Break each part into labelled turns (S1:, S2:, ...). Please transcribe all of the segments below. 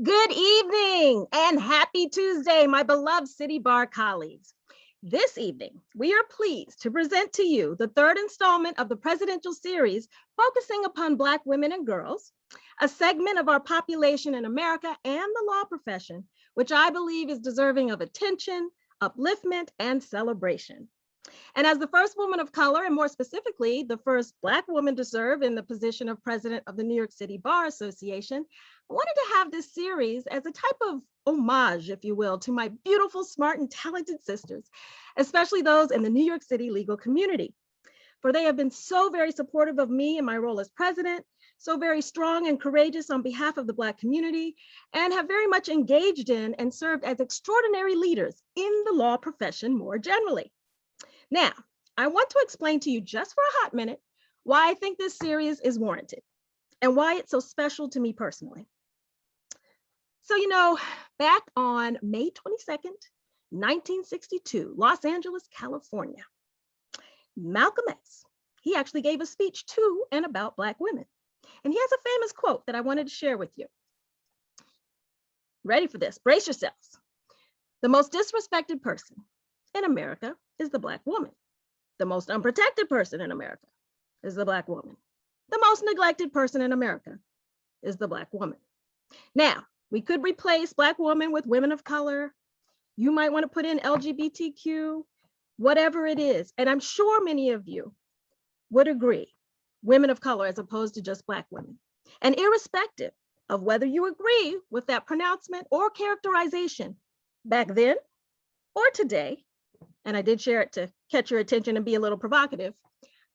S1: Good evening and happy Tuesday, my beloved City Bar colleagues. This evening, we are pleased to present to you the third installment of the presidential series focusing upon Black women and girls, a segment of our population in America and the law profession, which I believe is deserving of attention, upliftment, and celebration. And as the first woman of color, and more specifically, the first Black woman to serve in the position of president of the New York City Bar Association, I wanted to have this series as a type of homage, if you will, to my beautiful, smart, and talented sisters, especially those in the New York City legal community. For they have been so very supportive of me in my role as president, so very strong and courageous on behalf of the Black community, and have very much engaged in and served as extraordinary leaders in the law profession more generally. Now, I want to explain to you just for a hot minute why I think this series is warranted and why it's so special to me personally. So, back on May 22nd, 1962, Los Angeles, California, Malcolm X, he actually gave a speech to and about Black women. And he has a famous quote that I wanted to share with you. Ready for this? Brace yourselves. The most disrespected person in America is the Black woman. The most unprotected person in America is the Black woman. The most neglected person in America is the Black woman. Now, we could replace Black woman with women of color. You might want to put in LGBTQ, whatever it is. And I'm sure many of you would agree, women of color as opposed to just Black women. And irrespective of whether you agree with that pronouncement or characterization back then or today, and I did share it to catch your attention and be a little provocative,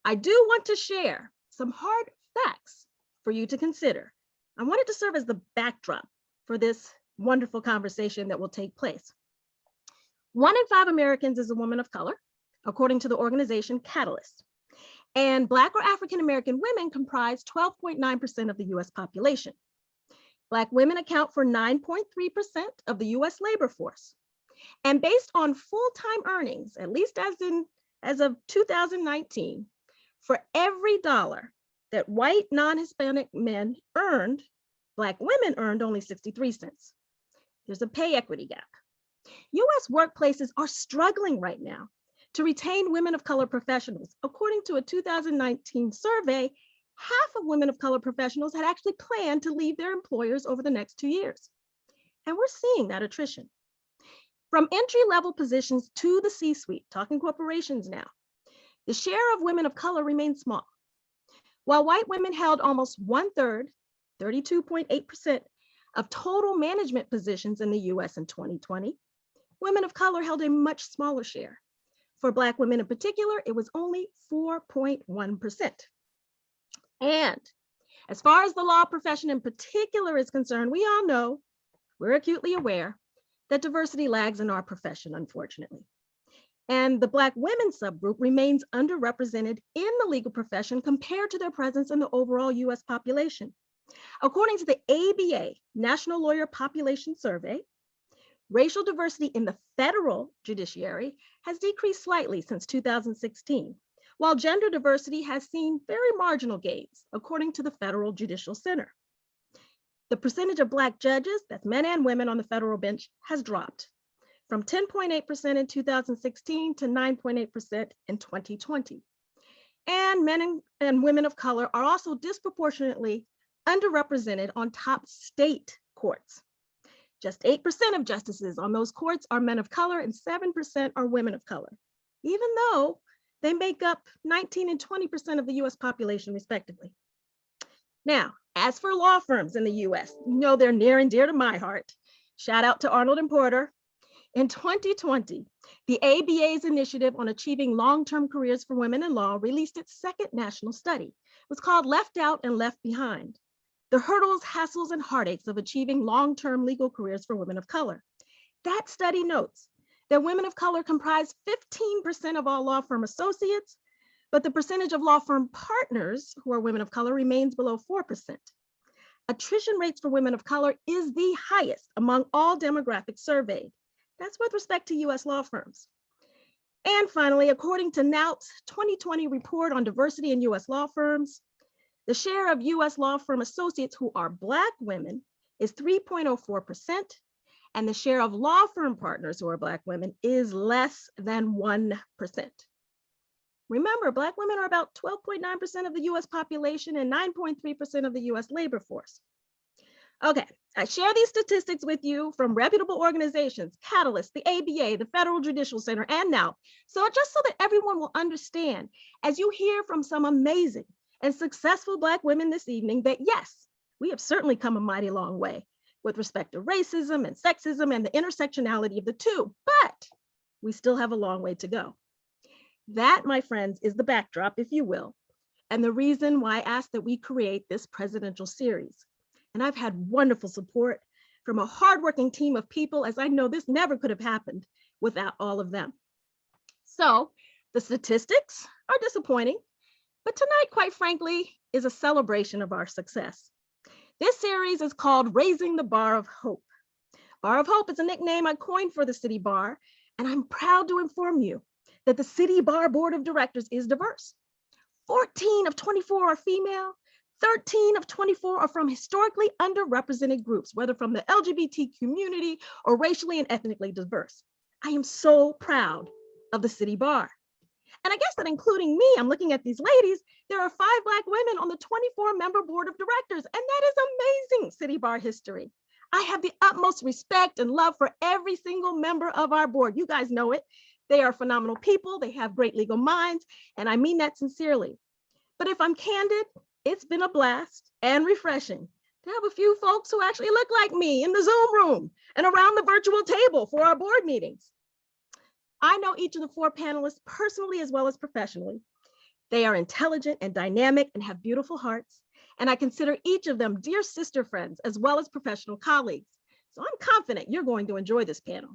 S1: I do want to share some hard facts for you to consider. I wanted to serve as the backdrop for this wonderful conversation that will take place. 1 in 5 Americans is a woman of color, according to the organization Catalyst. And Black or African American women comprise 12.9% of the US population. Black women account for 9.3% of the US labor force. And based on full-time earnings, at least as of 2019, for every dollar that white non-Hispanic men earned, Black women earned only 63 cents. There's a pay equity gap. US workplaces are struggling right now to retain women of color professionals. According to a 2019 survey, half of women of color professionals had actually planned to leave their employers over the next 2 years. And we're seeing that attrition. From entry-level positions to the C-suite, talking corporations now, the share of women of color remains small. While white women held almost 1/3, 32.8% of total management positions in the US in 2020, women of color held a much smaller share. For Black women in particular, it was only 4.1%. And as far as the law profession in particular is concerned, we all know, we're acutely aware, that diversity lags in our profession, unfortunately. And the Black women subgroup remains underrepresented in the legal profession compared to their presence in the overall US population. According to the ABA, National Lawyer Population Survey, racial diversity in the federal judiciary has decreased slightly since 2016, while gender diversity has seen very marginal gains, according to the Federal Judicial Center. The percentage of Black judges, that's men and women on the federal bench, has dropped from 10.8% in 2016 to 9.8% in 2020. And men and women of color are also disproportionately underrepresented on top state courts. Just 8% of justices on those courts are men of color and 7% are women of color, even though they make up 19 and 20% of the US population respectively. Now, as for law firms in the US, they're near and dear to my heart. Shout out to Arnold and Porter. In 2020, the ABA's initiative on achieving long-term careers for women in law released its second national study. It was called Left Out and Left Behind: The Hurdles, Hassles, and Heartaches of Achieving Long-Term Legal Careers for Women of Color. That study notes that women of color comprise 15% of all law firm associates, but the percentage of law firm partners who are women of color remains below 4%. Attrition rates for women of color is the highest among all demographics surveyed. That's with respect to US law firms. And finally, according to NOUT's 2020 report on diversity in US law firms, the share of US law firm associates who are Black women is 3.04%, and the share of law firm partners who are Black women is less than 1%. Remember, Black women are about 12.9% of the US population and 9.3% of the US labor force. Okay, I share these statistics with you from reputable organizations, Catalyst, the ABA, the Federal Judicial Center, and NOW, so that everyone will understand, as you hear from some amazing and successful Black women this evening, that yes, we have certainly come a mighty long way with respect to racism and sexism and the intersectionality of the two, but we still have a long way to go. That, my friends, is the backdrop, if you will, and the reason why I asked that we create this presidential series. And I've had wonderful support from a hardworking team of people, as I know this never could have happened without all of them. So the statistics are disappointing, but tonight, quite frankly, is a celebration of our success. This series is called Raising the Bar of Hope. Bar of Hope is a nickname I coined for the City Bar, and I'm proud to inform you that the City Bar Board of Directors is diverse. 14 of 24 are female, 13 of 24 are from historically underrepresented groups, whether from the LGBT community or racially and ethnically diverse. I am so proud of the City Bar. And I guess that including me, I'm looking at these ladies, there are 5 Black women on the 24-member board of directors, and that is amazing City Bar history. I have the utmost respect and love for every single member of our board. You guys know it. They are phenomenal people. They have great legal minds, and I mean that sincerely. But if I'm candid, it's been a blast and refreshing to have a few folks who actually look like me in the Zoom room and around the virtual table for our board meetings. I know each of the 4 panelists personally as well as professionally. They are intelligent and dynamic and have beautiful hearts, and I consider each of them dear sister friends as well as professional colleagues. So I'm confident you're going to enjoy this panel.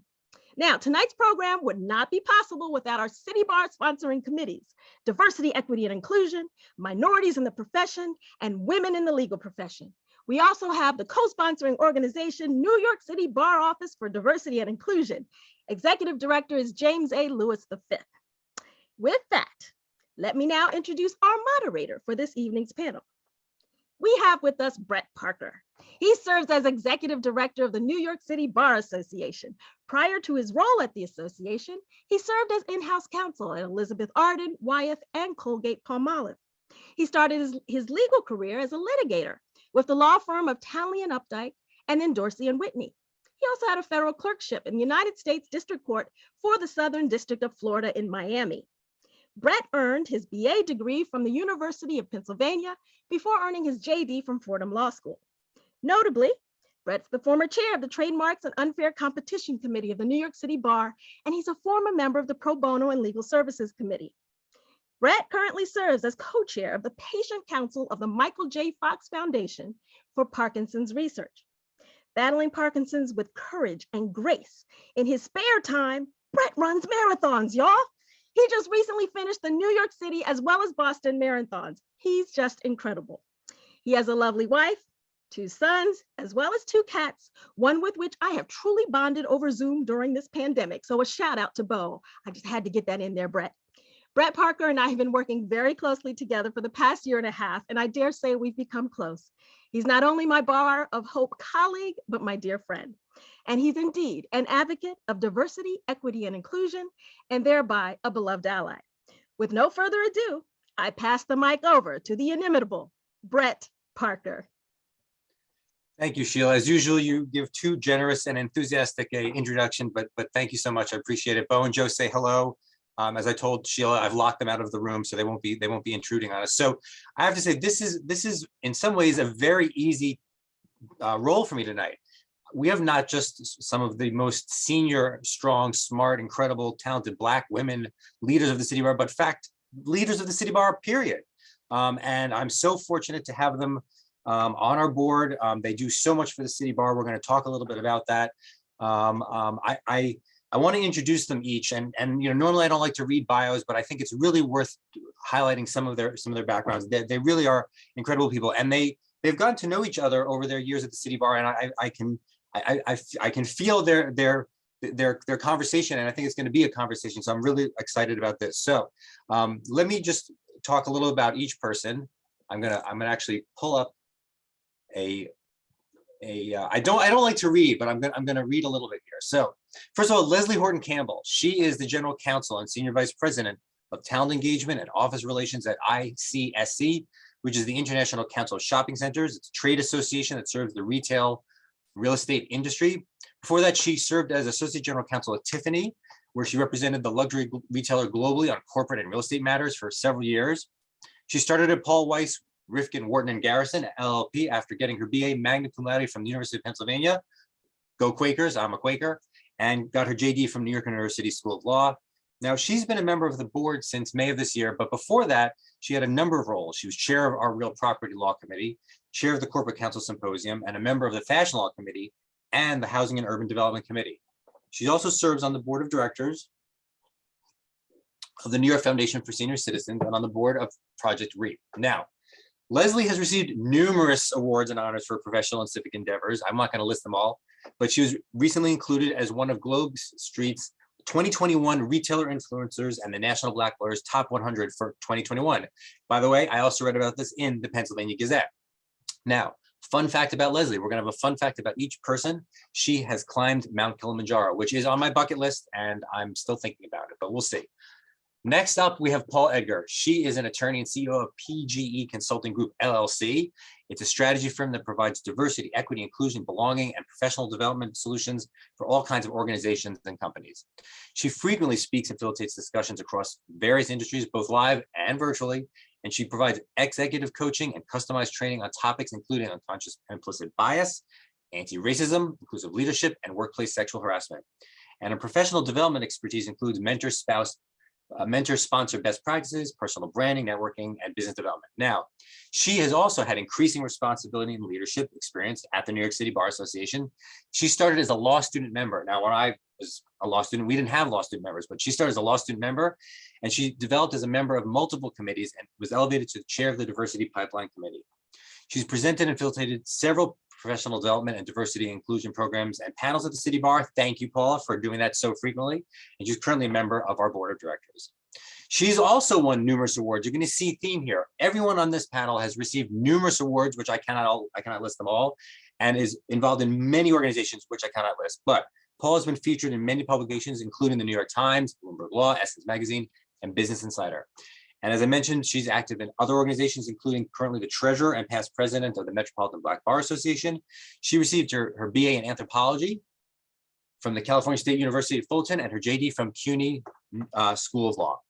S1: Now, tonight's program would not be possible without our City Bar sponsoring committees: diversity, equity, and inclusion, minorities in the profession, and women in the legal profession. We also have the co-sponsoring organization, New York City Bar Office for Diversity and Inclusion. Executive Director is James A. Lewis V. With that, let me now introduce our moderator for this evening's panel. We have with us Bret Parker. He serves as Executive Director of the New York City Bar Association. Prior to his role at the association, he served as in-house counsel at Elizabeth Arden, Wyeth, and Colgate-Palmolive. He started his legal career as a litigator with the law firm of Townley and Updike, and then Dorsey and Whitney. He also had a federal clerkship in the United States District Court for the Southern District of Florida in Miami. Bret earned his BA degree from the University of Pennsylvania before earning his JD from Fordham Law School. Notably, Bret's the former chair of the Trademarks and Unfair Competition Committee of the New York City Bar, and he's a former member of the Pro Bono and Legal Services Committee. Bret currently serves as co-chair of the Patient Council of the Michael J. Fox Foundation for Parkinson's Research. Battling Parkinson's with courage and grace, in his spare time, Bret runs marathons, y'all. He just recently finished the New York City as well as Boston marathons. He's just incredible. He has a lovely wife, 2 sons, as well as 2 cats, one with which I have truly bonded over Zoom during this pandemic. So a shout out to Bo. I just had to get that in there, Bret. Bret Parker and I have been working very closely together for the past 1.5 years, and I dare say we've become close. He's not only my Bar of Hope colleague, but my dear friend. And he's indeed an advocate of diversity, equity, and inclusion, and thereby a beloved ally. With no further ado, I pass the mic over to the inimitable Bret Parker.
S2: Thank you, Sheila. As usual, you give too generous and enthusiastic an introduction, but thank you so much. I appreciate it. Bo and Joe say hello. As I told Sheila, I've locked them out of the room, so they won't be intruding on us. So I have to say, this is in some ways a very easy role for me tonight. We have not just some of the most senior, strong, smart, incredible, talented Black women leaders of the City Bar, but in fact, leaders of the City Bar, period. And I'm so fortunate to have them on our board. They do so much for the City Bar. We're going to talk a little bit about that. I want to introduce them each, and you know, normally I don't like to read bios, but I think it's really worth highlighting some of their backgrounds. They really are incredible people, and they've gotten to know each other over their years at the City Bar, and I can feel their conversation, and I think it's going to be a conversation. So I'm really excited about this. So let me just talk a little about each person. I'm gonna actually pull up a I don't like to read, but I'm gonna read a little bit here. So first of all, Leslie Horton Campbell. She is the general counsel and senior vice president of talent engagement and office relations at ICSC, which is the International Council of Shopping Centers. It's a trade association that serves the retail real estate industry. Before that, she served as associate general counsel at Tiffany, where she represented the luxury retailer globally on corporate and real estate matters for several years. She started at Paul Weiss, Rifkin, Wharton, and Garrison, LLP, after getting her BA magna cum laude from the University of Pennsylvania. Go Quakers, I'm a Quaker, and got her JD from New York University School of Law. Now, she's been a member of the board since May of this year, but before that, she had a number of roles. She was chair of our Real Property Law Committee, chair of the Corporate Counsel Symposium, and a member of the Fashion Law Committee and the Housing and Urban Development Committee. She also serves on the board of directors of the New York Foundation for Senior Citizens and on the board of Project REAP. Now, Leslie has received numerous awards and honors for professional and civic endeavors. I'm not going to list them all, but she was recently included as one of Globe Street's 2021 Retailer Influencers and the National Black Lawyers Top 100 for 2021. By the way, I also read about this in the Pennsylvania Gazette. Now, fun fact about Leslie, we're going to have a fun fact about each person. She has climbed Mount Kilimanjaro, which is on my bucket list, and I'm still thinking about it, but we'll see. Next up, we have Paul Edgar. She is an attorney and CEO of PGE Consulting Group, LLC. It's a strategy firm that provides diversity, equity, inclusion, belonging, and professional development solutions for all kinds of organizations and companies. She frequently speaks and facilitates discussions across various industries, both live and virtually, and she provides executive coaching and customized training on topics including unconscious and implicit bias, anti-racism, inclusive leadership, and workplace sexual harassment. And her professional development expertise includes mentor-sponsor best practices, personal branding, networking, and business development. Now, she has also had increasing responsibility and leadership experience at the New York City Bar Association. She started as a law student member. Now, when I was a law student, we didn't have law student members, but she started as a law student member, and she developed as a member of multiple committees and was elevated to the chair of the Diversity Pipeline Committee. She's presented and facilitated several professional development and diversity and inclusion programs and panels at the City Bar. Thank you, Paula, for doing that so frequently. And she's currently a member of our board of directors. She's also won numerous awards. You're going to see a theme here. Everyone on this panel has received numerous awards, which I cannot list them all, and is involved in many organizations, which I cannot list. But Paul has been featured in many publications, including the New York Times, Bloomberg Law, Essence Magazine, and Business Insider. And as I mentioned, she's active in other organizations, including currently the treasurer and past president of the Metropolitan Black Bar Association. She received her BA in anthropology from the California State University at Fulton and her JD from CUNY School of Law.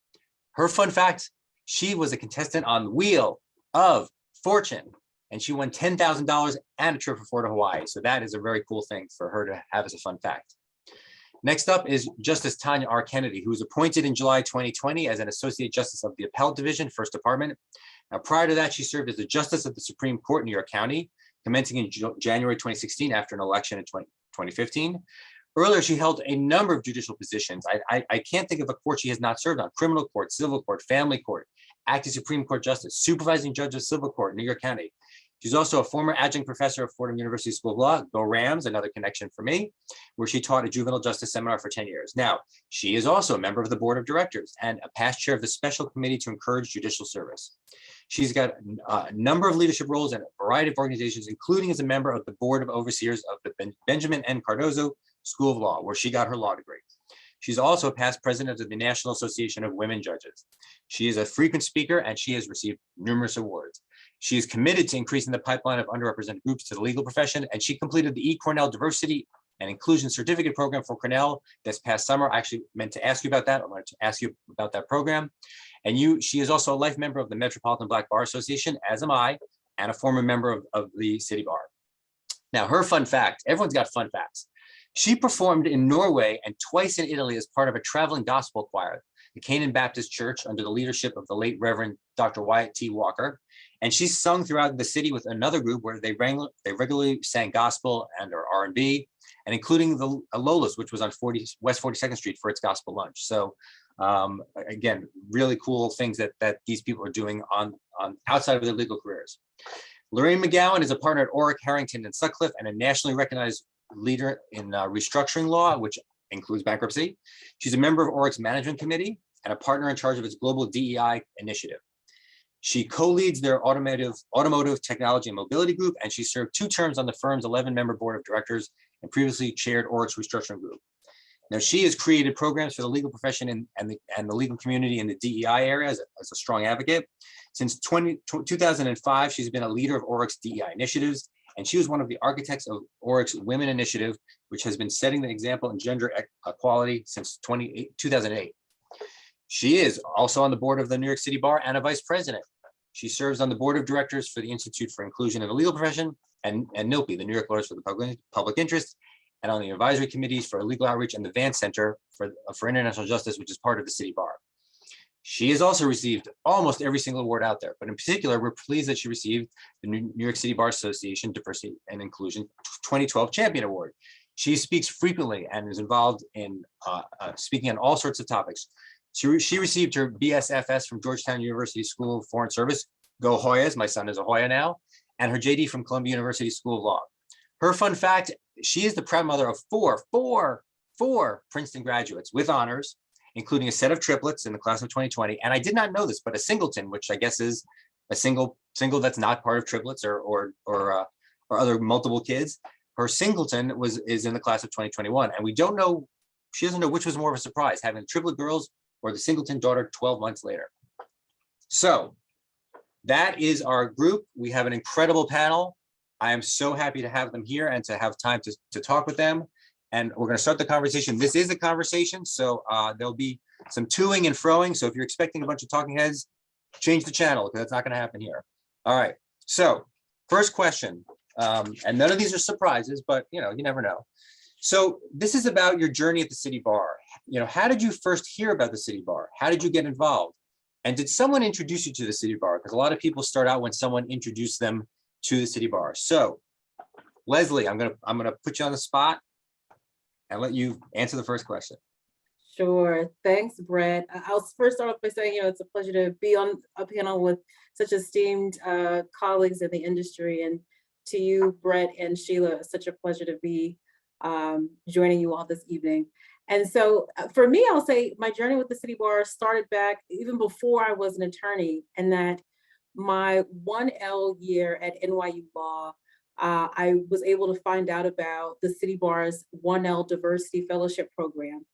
S2: Her fun fact, she was a contestant on Wheel of Fortune, and she won $10,000 and a trip for Hawaii. So that is a very cool thing for her to have as a fun fact. Next up is Justice Tanya R. Kennedy, who was appointed in July 2020 as an Associate Justice of the Appellate Division, First Department. Now, prior to that, she served as a Justice of the Supreme Court in New York County, commencing in January 2016 after an election in 2015. Earlier, she held a number of judicial positions. I can't think of a court she has not served on: criminal court, civil court, family court, acting Supreme Court Justice, supervising judge of civil court in New York County. She's also a former adjunct professor of Fordham University School of Law, Go Rams, another connection for me, where she taught a juvenile justice seminar for 10 years. Now, she is also a member of the board of directors and a past chair of the special committee to encourage judicial service. She's got a number of leadership roles in a variety of organizations, including as a member of the board of overseers of the Benjamin N. Cardozo School of Law, where she got her law degree. She's also a past president of the National Association of Women Judges. She is a frequent speaker and she has received numerous awards. She is committed to increasing the pipeline of underrepresented groups to the legal profession, and she completed the Cornell Diversity and Inclusion Certificate Program for Cornell this past summer. I actually meant to ask you about that. I wanted to ask you about that program. And she is also a life member of the Metropolitan Black Bar Association, as am I, and a former member of the City Bar. Now, her fun fact, everyone's got fun facts. She performed in Norway and twice in Italy as part of a traveling gospel choir, the Canaan Baptist Church, under the leadership of the late Reverend Dr. Wyatt T. Walker. And she's sung throughout the city with another group where they regularly sang gospel and or R&B, and including the Lola's, which was on West 42nd Street for its gospel lunch. So again, really cool things that these people are doing on outside of their legal careers. Laureen Mcgowan is a partner at Orrick, Harrington, and Sutcliffe, and a nationally recognized leader in restructuring law, which includes bankruptcy. She's a member of Orrick's management committee and a partner in charge of its global DEI initiative. She co-leads their automotive technology and mobility group, and she served 2 terms on the firm's 11-member board of directors and previously chaired Oric's restructuring group. Now, she has created programs for the legal profession and the legal community in the DEI area as a strong advocate. Since 2005, she's been a leader of Oric's DEI initiatives, and she was one of the architects of Oric's Women Initiative, which has been setting the example in gender equality since 2008. She is also on the board of the New York City Bar and a vice president. She serves on the board of directors for the Institute for Inclusion in the Legal Profession and NILPI, the New York Lawyers for the Public Interest, and on the advisory committees for legal outreach and the Vance Center for International Justice, which is part of the City Bar. She has also received almost every single award out there, but in particular, we're pleased that she received the New York City Bar Association Diversity and Inclusion 2012 Champion Award. She speaks frequently and is involved in speaking on all sorts of topics. She received her BSFS from Georgetown University School of Foreign Service, go Hoyas, my son is a Hoya now, and her JD from Columbia University School of Law. Her fun fact, she is the proud mother of four Princeton graduates with honors, including a set of triplets in the class of 2020. And I did not know this, but a singleton, which I guess is a single that's not part of triplets or other multiple kids. Her singleton is in the class of 2021. And we don't know, she doesn't know which was more of a surprise, having the triplet girls or the singleton daughter 12 months later. So that is our group. We have an incredible panel. I am so happy to have them here and to have time to talk with them. And we're going to start the conversation. This is a conversation, so there'll be some toing and froing. So if you're expecting a bunch of talking heads, change the channel because that's not going to happen here. All right. So first question, and none of these are surprises, but you never know. So this is about your journey at the City Bar. How did you first hear about the City Bar? How did you get involved? And did someone introduce you to the City Bar? Because a lot of people start out when someone introduced them to the City Bar. So Leslie, I'm gonna put you on the spot and let you answer the first question.
S3: Sure. Thanks, Bret. I'll first start off by saying, it's a pleasure to be on a panel with such esteemed colleagues in the industry. And to you, Bret and Sheila, it's such a pleasure to be joining you all this evening. And so for me, I'll say my journey with the City Bar started back even before I was an attorney, and that my 1L year at NYU Law, I was able to find out about the City Bar's 1L Diversity Fellowship Program.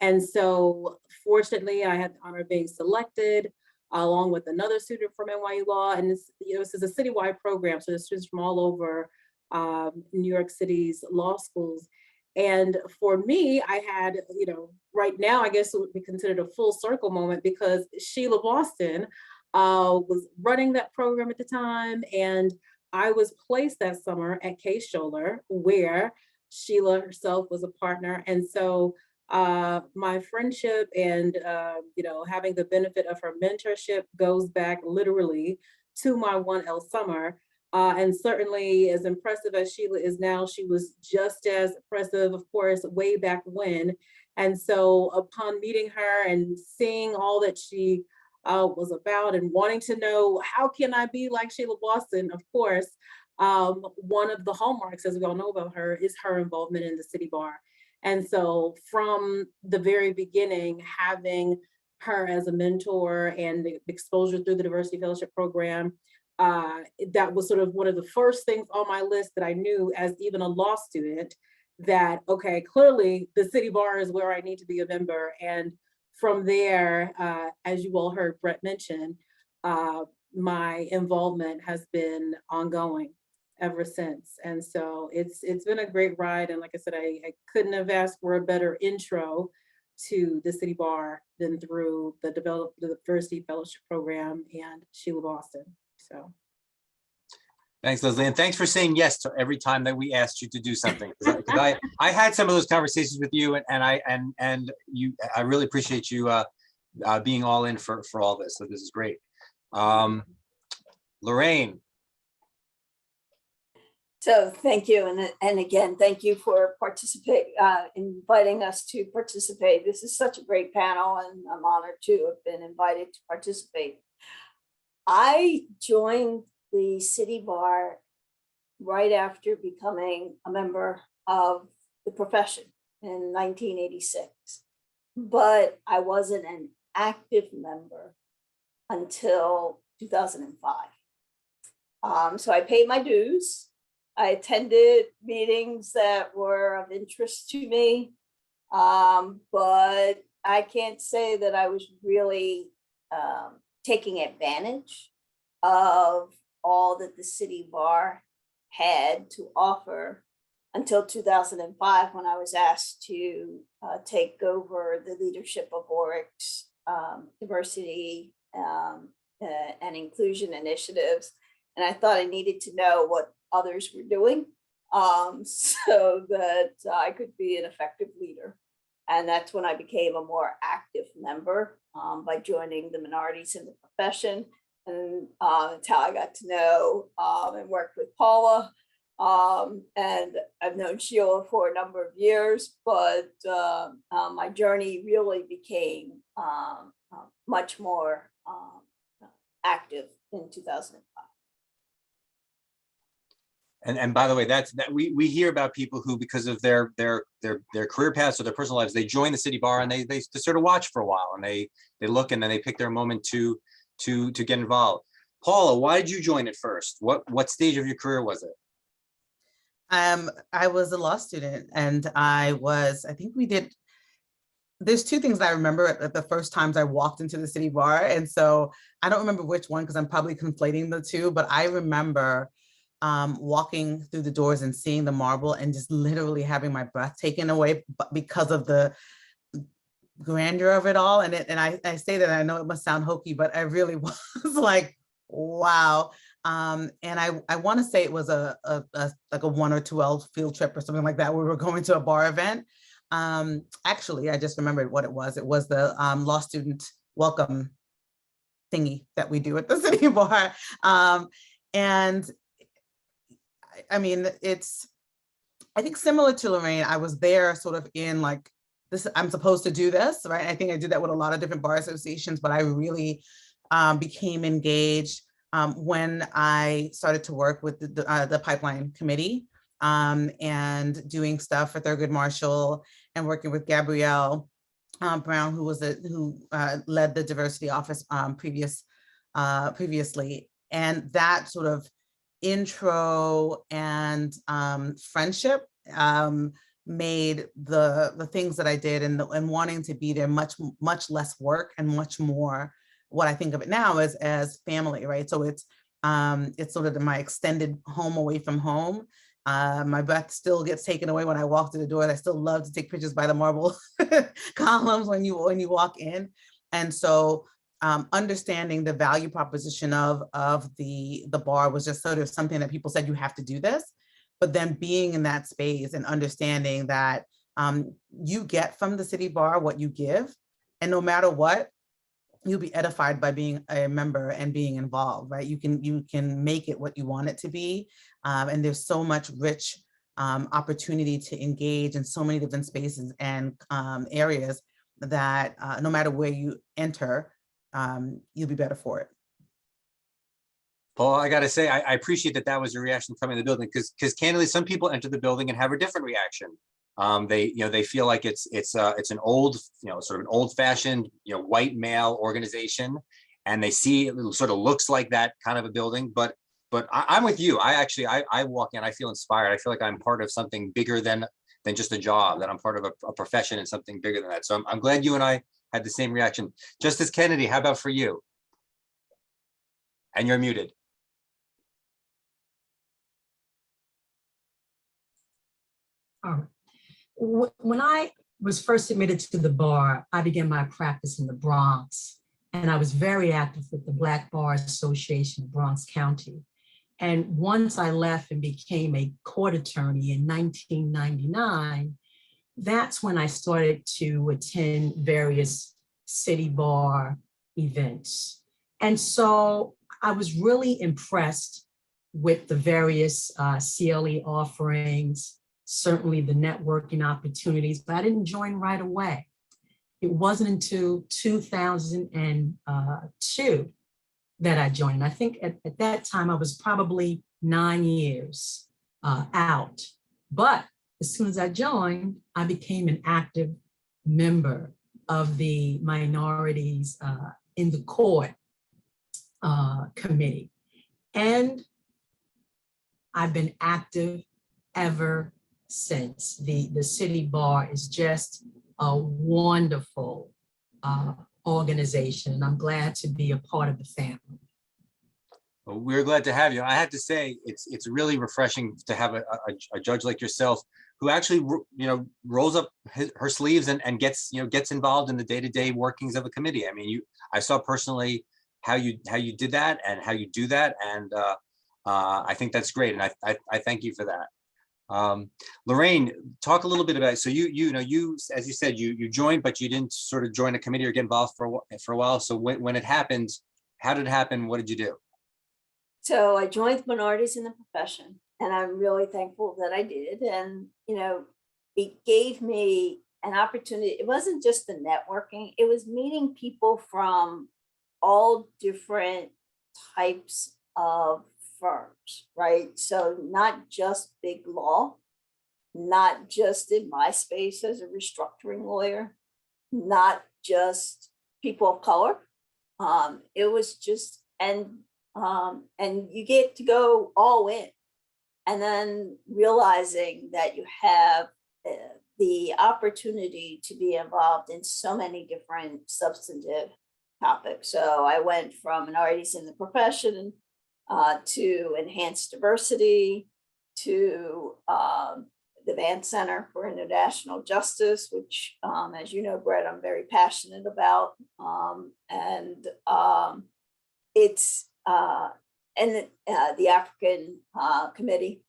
S3: And so fortunately, I had the honor of being selected along with another student from NYU Law. And this is a citywide program. So there's students from all over New York City's law schools. And for me, I had, right now, I guess it would be considered a full circle moment because Sheila Boston was running that program at the time. And I was placed that summer at Case Scholler, where Sheila herself was a partner. And so my friendship and, having the benefit of her mentorship goes back literally to my 1L summer. And certainly as impressive as Sheila is now, she was just as impressive, of course, way back when. And so upon meeting her and seeing all that she was about and wanting to know, how can I be like Sheila Boston? Of course, one of the hallmarks, as we all know about her, is her involvement in the City Bar. And so from the very beginning, having her as a mentor and the exposure through the Diversity Fellowship Program, that was sort of one of the first things on my list that I knew as even a law student that, okay, clearly the City Bar is where I need to be a member. And from there, as you all heard Bret mention, my involvement has been ongoing ever since. And so it's been a great ride. And like I said, I couldn't have asked for a better intro to the City Bar than through the Diversity Fellowship Program and Sheila Boston. So.
S2: Thanks, Leslie, and thanks for saying yes to every time that we asked you to do something. I had some of those conversations with you, and I really appreciate you being all in for all this. So this is great. Laureen.
S4: So thank you, and again, thank you for inviting us to participate. This is such a great panel, and I'm honored to have been invited to participate. I joined the City Bar right after becoming a member of the profession in 1986, but I wasn't an active member until 2005. So I paid my dues. I attended meetings that were of interest to me, but I can't say that I was really taking advantage of all that the city bar had to offer until 2005, when I was asked to take over the leadership of Warwick's diversity and inclusion initiatives. And I thought I needed to know what others were doing so that I could be an effective leader. And that's when I became a more active member by joining the minorities in the profession. And that's how I got to know and work with Paula. And I've known Sheila for a number of years, but my journey really became much more active in 2005.
S2: And by the way, that we hear about people who, because of their career paths or their personal lives, they join the city bar and they sort of watch for a while, and they look, and then they pick their moment to get involved. Paula, why did you join it first? What stage of your career was it?
S5: I was a law student, and there's two things that I remember at the first times I walked into the city bar. And so I don't remember which one, because I'm probably conflating the two, but I remember walking through the doors and seeing the marble and just literally having my breath taken away because of the grandeur of it all. And I say that, I know it must sound hokey, but I really was like, wow. And I want to say it was like a 1 or 2 hour field trip or something like that. We were going to a bar event. Actually, I just remembered what it was. It was the law student welcome thingy that we do at the city bar. And I mean, I think similar to Laureen, I was there sort of in like this, I'm supposed to do this, right? I think I did that with a lot of different bar associations, but I really became engaged when I started to work with the pipeline committee and doing stuff for Thurgood Marshall and working with Gabrielle Brown, who led the diversity office previously. And that sort of intro and friendship made the things that I did and wanting to be there much less work and much more what I think of it now as family, right? So it's sort of my extended home away from home. My breath still gets taken away when I walk through the door. I still love to take pictures by the marble columns when you walk in. And so understanding the value proposition of the bar was just sort of something that people said, you have to do this, but then being in that space and understanding that you get from the city bar what you give, and no matter what, you'll be edified by being a member and being involved, right? You can make it what you want it to be. And there's so much rich opportunity to engage in so many different spaces and areas that no matter where you enter, you'll be better for it.
S2: Paul, I got to say, I appreciate that was your reaction coming to the building, because candidly, some people enter the building and have a different reaction. They feel like it's an old, sort of an old-fashioned, white male organization, and they see it sort of looks like that kind of a building. But I'm with you. I walk in, I feel inspired. I feel like I'm part of something bigger than just a job, that I'm part of a profession and something bigger than that. So I'm glad you and I had the same reaction. Justice Kennedy, how about for you? And you're muted.
S6: All right. When I was first admitted to the bar, I began my practice in the Bronx, and I was very active with the Black Bar Association of Bronx County. And once I left and became a court attorney in 1999, that's when I started to attend various city bar events. And so I was really impressed with the various CLE offerings, certainly the networking opportunities, but I didn't join right away. It wasn't until 2002 that I joined. I think at that time I was probably 9 years out. But as soon as I joined, I became an active member of the minorities in the court. committee. And I've been active ever since. The city bar is just a wonderful organization, and I'm glad to be a part of the family.
S2: Well, we're glad to have you. I have to say, it's really refreshing to have a judge like yourself who actually, rolls up her sleeves and gets involved in the day-to-day workings of a committee. I mean, I saw personally how you did that and how you do that, and I think that's great, and I thank you for that. Laureen, talk a little bit about, so you as you said, you joined, but you didn't sort of join a committee or get involved for a while. So when it happened, how did it happen? What did you do?
S4: So I joined Minorities in the Profession, and I'm really thankful that I did. And, it gave me an opportunity. It wasn't just the networking, it was meeting people from all different types of firms, right? So not just big law, not just in my space as a restructuring lawyer, not just people of color. It was just, and you get to go all in, and then realizing that you have the opportunity to be involved in so many different substantive topics. So I went from Minorities in the Profession to Enhanced Diversity, to the Vance Center for International Justice, which, as you know, Bret, I'm very passionate about. It's the African Committee.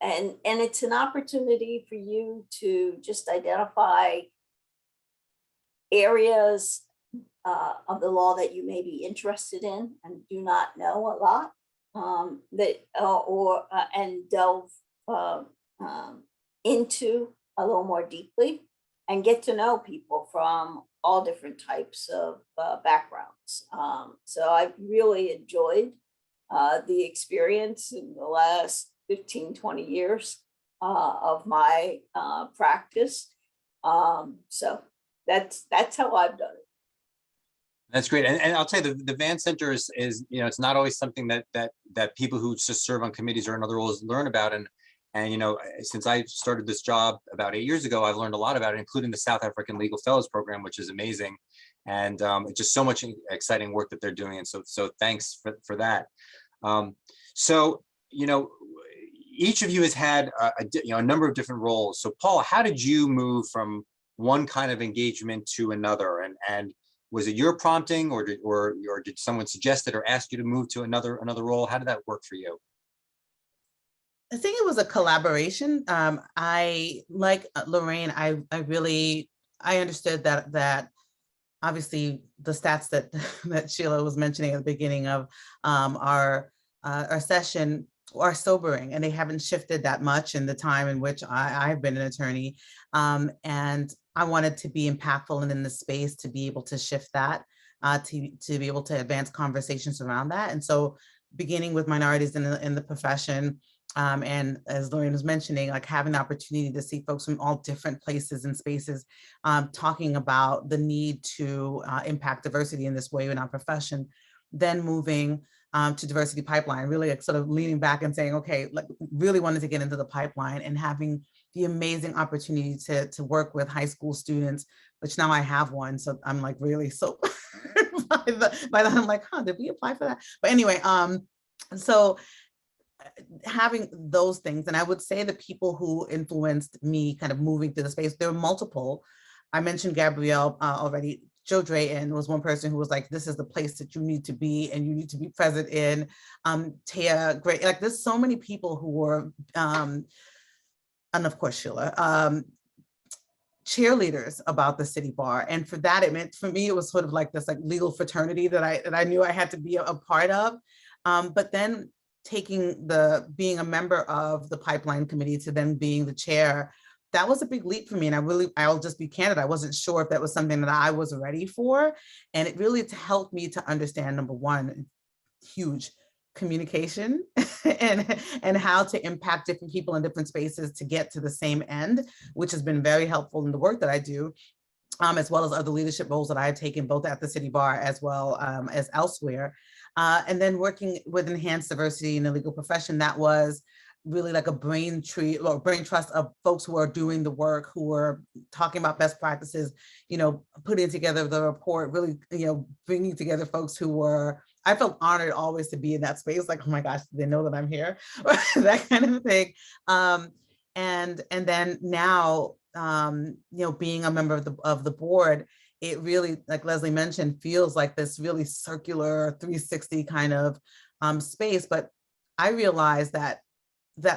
S4: And it's an opportunity for you to just identify areas of the law that you may be interested in and do not know a lot, and delve into a little more deeply and get to know people from all different types of backgrounds. So I've really enjoyed the experience in the last 15, 20 years of my practice. So that's how I've done it.
S2: That's great. And I'll tell you, the Vance Center is it's not always something that people who just serve on committees or in other roles learn about. And since I started this job about 8 years ago, I've learned a lot about it, including the South African Legal Fellows Program, which is amazing. And it's just so much exciting work that they're doing. And so thanks for that. So, each of you has had a number of different roles. So Paul, how did you move from one kind of engagement to another? And was it your prompting, or did someone suggest it or ask you to move to another role? How did that work for you?
S5: I think it was a collaboration. I, like Laureen, I understood that obviously the stats that Sheila was mentioning at the beginning of our session are sobering, and they haven't shifted that much in the time in which I've been an attorney. And I wanted to be impactful and in the space to be able to shift that, to be able to advance conversations around that. And so beginning with Minorities in the Profession, and as Laureen was mentioning, like having the opportunity to see folks from all different places and spaces talking about the need to impact diversity in this way in our profession, then moving to Diversity Pipeline, really sort of leaning back and saying, okay, like really wanted to get into the pipeline, and having the amazing opportunity to work with high school students, which now I have one. So I'm like really so by that I'm like, did we apply for that? But anyway, so having those things, and I would say the people who influenced me kind of moving through the space, there were multiple. I mentioned Gabrielle already. Joe Drayton was one person who was like, this is the place that you need to be and you need to be present in. Taya, great, like there's so many people who were, and of course Sheila, cheerleaders about the city bar. And for that, it meant, for me, it was sort of like this like legal fraternity that I knew I had to be a part of. But then being a member of the Pipeline Committee to then being the chair, that was a big leap for me. And I'll just be candid, I wasn't sure if that was something that I was ready for. And it really helped me to understand, number one, huge communication and how to impact different people in different spaces to get to the same end, which has been very helpful in the work that I do. as well as other leadership roles that I had taken both at the city bar as well as elsewhere. And then working with enhanced diversity in the legal profession, that was really like a brain tree or brain trust of folks who are doing the work, who are talking about best practices, putting together the report, really, bringing together folks who were, I felt honored always to be in that space. Like, oh my gosh, they know that I'm here, that kind of thing. And then now, being a member of the board, it really, like Leslie mentioned, feels like this really circular 360 kind of space. But I realized that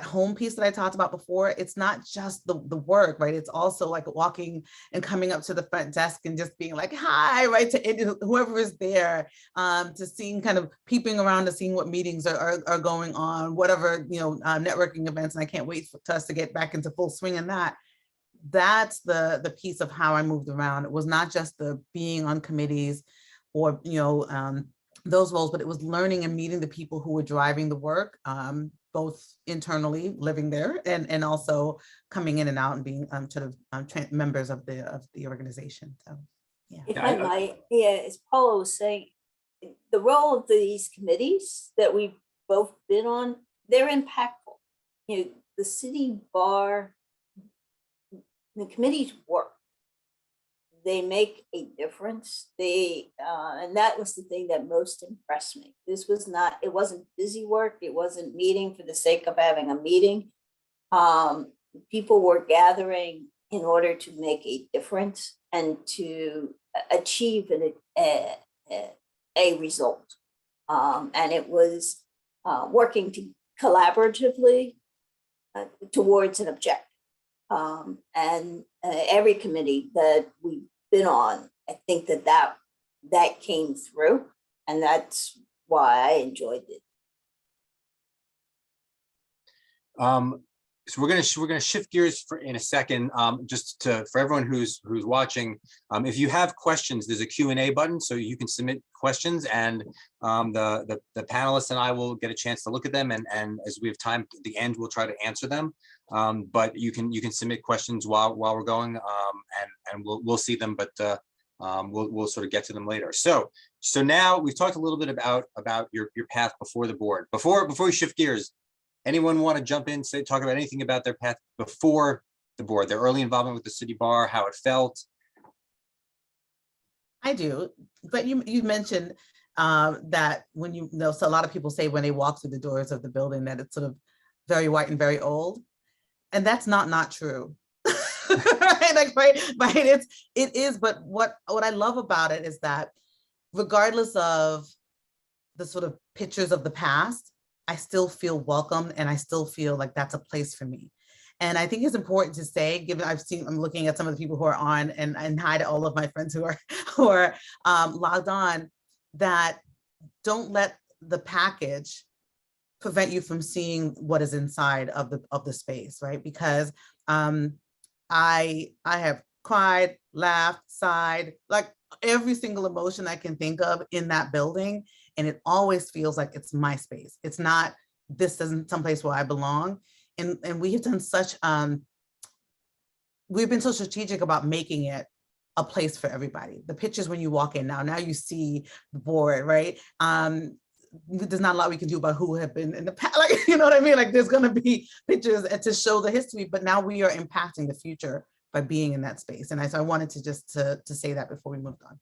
S5: home piece that I talked about before, it's not just the work, right? It's also like walking and coming up to the front desk and just being like, hi, right, to whoever is there, to seeing, kind of peeping around to seeing what meetings are going on, whatever, networking events. And I can't wait for us to get back into full swing in that. That's the piece of how I moved around. It was not just the being on committees or, those roles, but it was learning and meeting the people who were driving the work, both internally living there and also coming in and out and being members of the organization. So, yeah.
S4: If I might, as Paula was saying, the role of these committees that we've both been on, they're impactful. The city bar, the committees work. They make a difference. And that was the thing that most impressed me. It wasn't busy work. It wasn't meeting for the sake of having a meeting. People were gathering in order to make a difference and to achieve a result. And it was working collaboratively towards an objective. And every committee that we've been on, I think that came through, and that's why I enjoyed it.
S2: So we're gonna shift gears in a second, for everyone who's watching. If you have questions, there's a Q&A button, so you can submit questions, and the panelists and I will get a chance to look at them, and as we have time at the end, we'll try to answer them. But you can submit questions while we're going, and we'll see them, but we'll sort of get to them later. So now we've talked a little bit about your path before the board. Before we shift gears, anyone want to jump in, talk about anything about their path before the board, their early involvement with the city bar, how it felt?
S5: I do, but you mentioned that when so a lot of people say when they walk through the doors of the building that it's sort of very white and very old, and that's not true. right? It is, but what I love about it is that regardless of the sort of pictures of the past, I still feel welcome, and I still feel like that's a place for me. And I think it's important to say, given I'm looking at some of the people who are on, and hi to all of my friends who are logged on, that don't let the package prevent you from seeing what is inside of the space, right? Because I have cried, laughed, sighed, like every single emotion I can think of in that building. And it always feels like it's my space. It's not, this isn't someplace where I belong. And we have done we've been so strategic about making it a place for everybody. The pictures when you walk in now you see the board, right? There's not a lot we can do about who have been in the past, like, you know what I mean? Like there's gonna be pictures to show the history, but now we are impacting the future by being in that space. And so I wanted to just to say that before we moved on.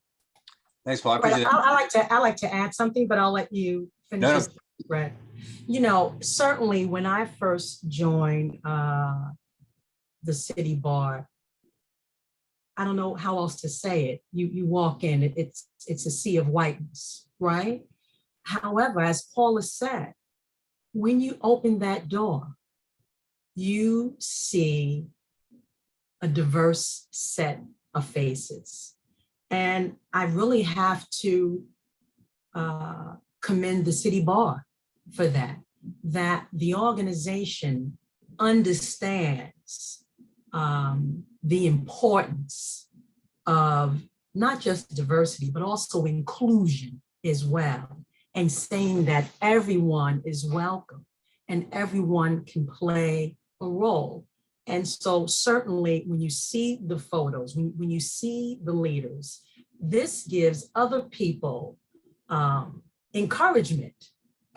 S2: Thanks, Paul. I
S6: I like to add something, but I'll let you finish. No. Bret. Certainly when I first joined the city bar, I don't know how else to say it. You walk in, it's a sea of whiteness, right? However, as Paula said, when you open that door, you see a diverse set of faces. And I really have to commend the city bar for that the organization understands the importance of not just diversity, but also inclusion as well, and saying that everyone is welcome and everyone can play a role. And so certainly when you see the photos, when you see the leaders, this gives other people encouragement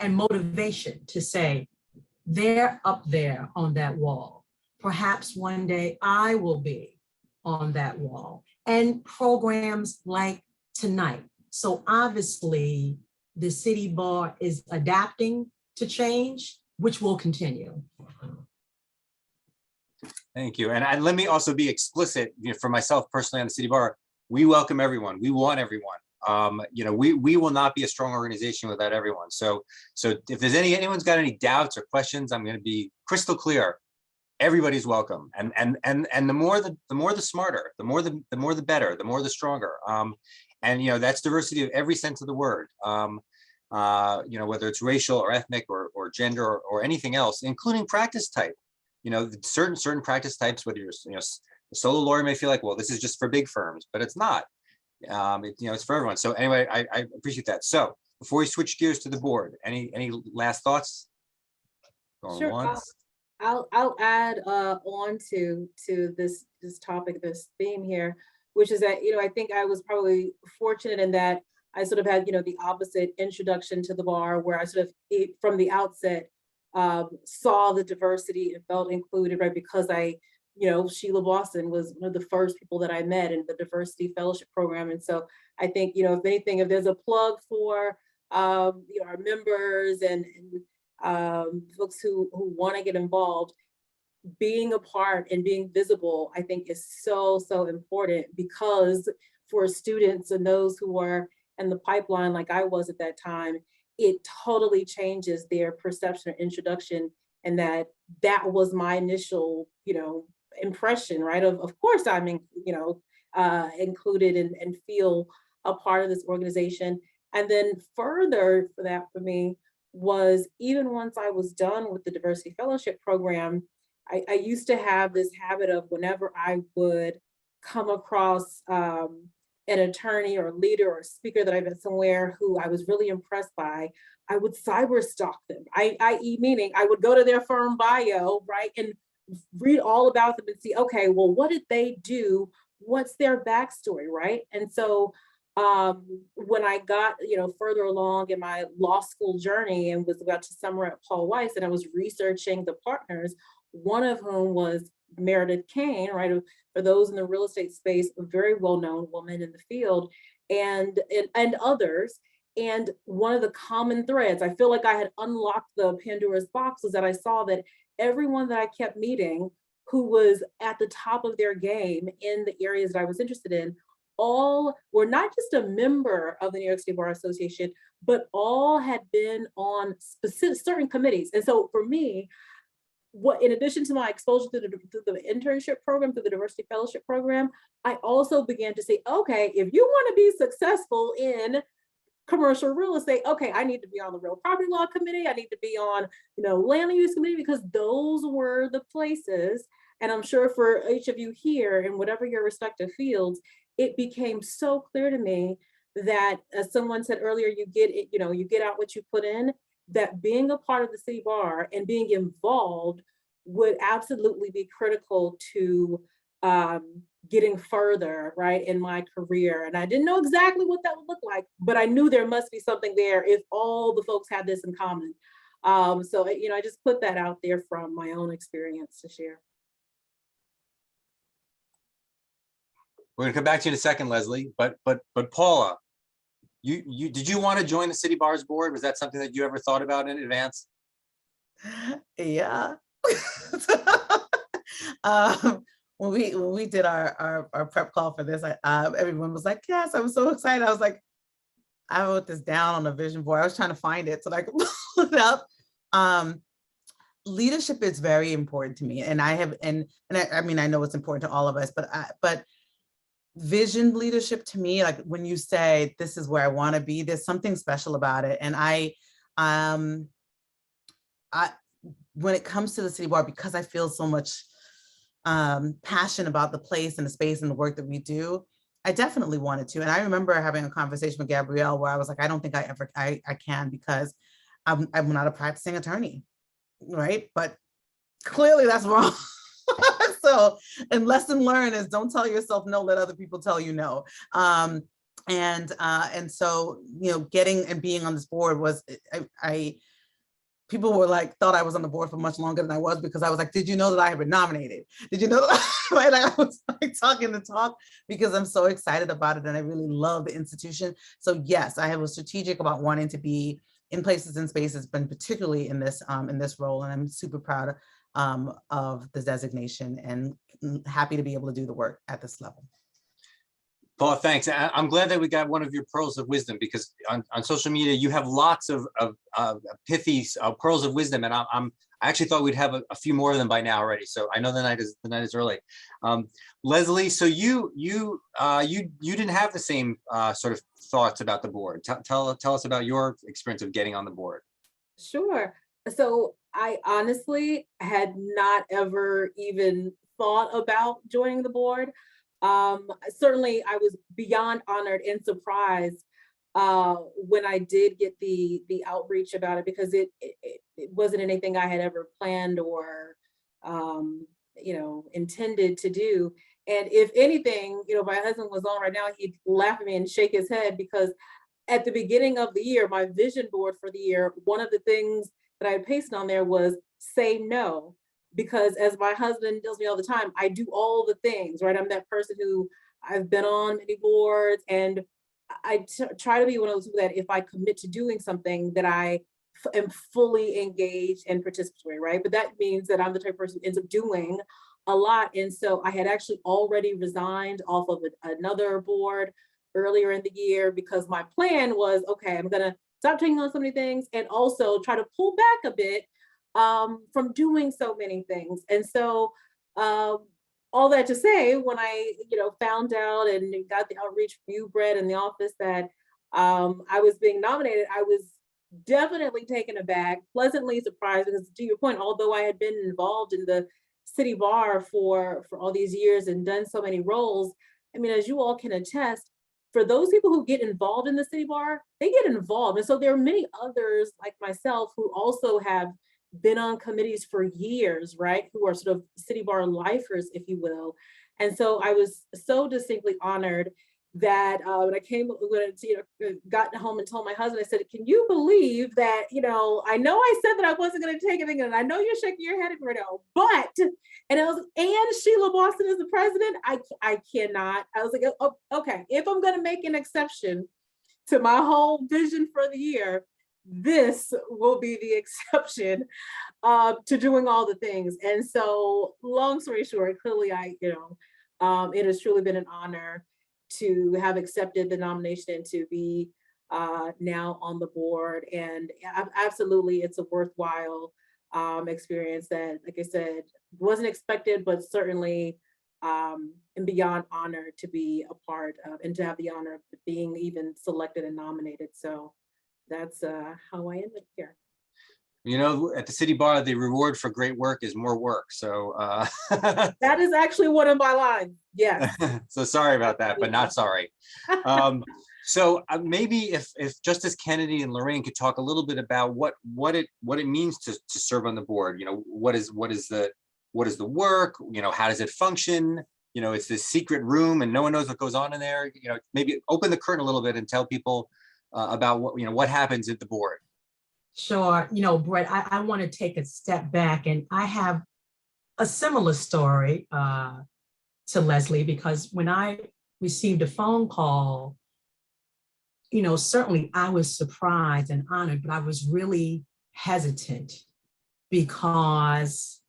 S6: and motivation to say, they're up there on that wall. Perhaps one day I will be on that wall. And programs like tonight. So obviously the city bar is adapting to change, which will continue.
S2: Thank you. And let me also be explicit, for myself personally on the city bar, we welcome everyone. We want everyone. We will not be a strong organization without everyone. So if there's anyone's got any doubts or questions, I'm going to be crystal clear. Everybody's welcome. And the more the smarter, the more the better, the more the stronger. And that's diversity of every sense of the word. Whether it's racial or ethnic or gender or anything else, including practice type. Certain practice types, whether you're a solo lawyer may feel like, well, this is just for big firms, but it's not. It's for everyone. So anyway, I appreciate that. So before we switch gears to the board, any last thoughts? Going
S3: Sure.
S2: once.
S3: I'll add on to this topic, this theme here, which is that, I think I was probably fortunate in that I sort of had, the opposite introduction to the bar, where I sort of from the outset saw the diversity and felt included, right? Because Sheila Boston was one of the first people that I met in the diversity fellowship program. And so I think, if anything, if there's a plug for our members and folks who want to get involved, being a part and being visible, I think is so important, because for students and those who are in the pipeline, like I was at that time, it totally changes their perception or introduction. And that was my initial, impression, right? Of course I'm included and feel a part of this organization. And then further for that for me was, even once I was done with the diversity fellowship program, I used to have this habit of, whenever I would come across an attorney or leader or speaker that I met somewhere who I was really impressed by, I would cyber stalk them. I.e. meaning I would go to their firm bio, right, and read all about them and see, okay, well, what did they do? What's their backstory, right? And so when I got, further along in my law school journey and was about to summer at Paul Weiss, and I was researching the partners, one of whom was Meredith Kane, right? For those in the real estate space, a very well-known woman in the field, and others. And one of the common threads, I feel like I had unlocked the Pandora's box, was that I saw that everyone that I kept meeting who was at the top of their game in the areas that I was interested in, all were not just a member of the New York State Bar Association, but all had been on certain committees. And so for me, in addition to my exposure to the internship program, to the diversity fellowship program, I also began to say, okay, if you want to be successful in commercial real estate, okay, I need to be on the real property law committee. I need to be on, land use committee, because those were the places. And I'm sure for each of you here, in whatever your respective fields, it became so clear to me that, as someone said earlier, you get out what you put in, that being a part of the city bar and being involved would absolutely be critical to getting further, right, in my career. And I didn't know exactly what that would look like, but I knew there must be something there if all the folks had this in common. So, I just put that out there from my own experience to share.
S2: We're gonna come back to you in a second, Leslie, but Paula, you did you want to join the city bar's board? Was that something that you ever thought about in advance?
S5: Yeah. When we did our prep call for this, everyone was like, yes, I'm so excited. I was like, I wrote this down on a vision board. I was trying to find it so that I could look it up. Leadership is very important to me. And I mean, I know it's important to all of us, but vision leadership to me, like when you say, this is where I want to be, there's something special about it. And I when it comes to the city bar, because I feel so much passion about the place and the space and the work that we do, I definitely wanted to. And I remember having a conversation with Gabrielle where I was like, I don't think I can, because I'm not a practicing attorney, right? But clearly that's wrong. So, and lesson learned is don't tell yourself no, let other people tell you no. And so, you know, getting and being on this board was, people were like, thought I was on the board for much longer than I was, because I was like, did you know that I had been nominated? Did you know that right? Like, I was like talking the talk because I'm so excited about it and I really love the institution. So yes, I was strategic about wanting to be in places and spaces, but particularly in this role. And I'm super proud of the designation and happy to be able to do the work at this level.
S2: Paul, thanks. I'm glad that we got one of your pearls of wisdom, because on social media, you have lots of pithy pearls of wisdom. And I actually thought we'd have a few more of them by now already. So I know the night is early. Leslie, so you didn't have the same sort of thoughts about the board. Tell us about your experience of getting on the board.
S3: Sure. So I honestly had not ever even thought about joining the board. Certainly I was beyond honored and surprised when I did get the outreach about it, because it wasn't anything I had ever planned or intended to do. And if anything, my husband was on right now, he'd laugh at me and shake his head, because at the beginning of the year, my vision board for the year, one of the things that I had pasted on there was say no. Because as my husband tells me all the time, I do all the things, right? I'm that person who I've been on many boards, and I try to be one of those people that if I commit to doing something, that I am fully engaged and participatory, right? But that means that I'm the type of person who ends up doing a lot. And so I had actually already resigned off of another board earlier in the year, because my plan was, okay, I'm gonna stop taking on so many things and also try to pull back a bit from doing so many things. And so all that to say, when I found out and got the outreach from you, Bret, in the office that I was being nominated, I was definitely taken aback, pleasantly surprised, because to your point, although I had been involved in the city bar for all these years and done so many roles, I mean, as you all can attest, for those people who get involved in the city bar, they get involved. And so there are many others like myself who also have been on committees for years, right? Who are sort of city bar lifers, if you will. And so I was so distinctly honored that when I got home and told my husband, I said, can you believe that, I know I said that I wasn't going to take anything, and I know you're shaking your head right now, but, and Sheila Boston is the president, I cannot. I was like, oh, okay, if I'm going to make an exception to my whole vision for the year, this will be the exception to doing all the things. And so long story short, clearly it has truly been an honor to have accepted the nomination and to be now on the board. And absolutely, it's a worthwhile experience that, like I said, wasn't expected, but certainly am beyond honored to be a part of and to have the honor of being even selected and nominated. So that's how I ended here.
S2: At the city bar, the reward for great work is more work. So
S3: that is actually one of my lines. Yes.
S2: So sorry about that, but not sorry. So maybe if Justice Kennedy and Laureen could talk a little bit about what it means to serve on the board. What is the work? How does it function? It's this secret room and no one knows what goes on in there. Maybe open the curtain a little bit and tell people about what happens at the board.
S6: Sure. Bret, I want to take a step back, and I have a similar story to Leslie, because when I received a phone call, certainly I was surprised and honored, but I was really hesitant, because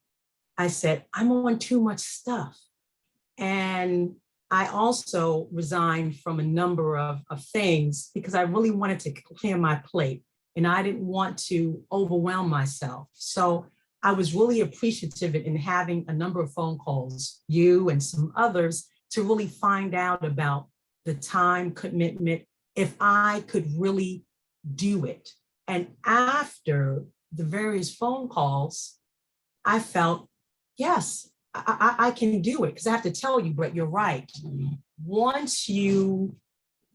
S6: I said, I'm on too much stuff. And I also resigned from a number of things because I really wanted to clear my plate and I didn't want to overwhelm myself. So I was really appreciative in having a number of phone calls, you and some others, to really find out about the time commitment, if I could really do it. And after the various phone calls, I felt, yes, I can do it. Because I have to tell you, Bret, you're right. Once you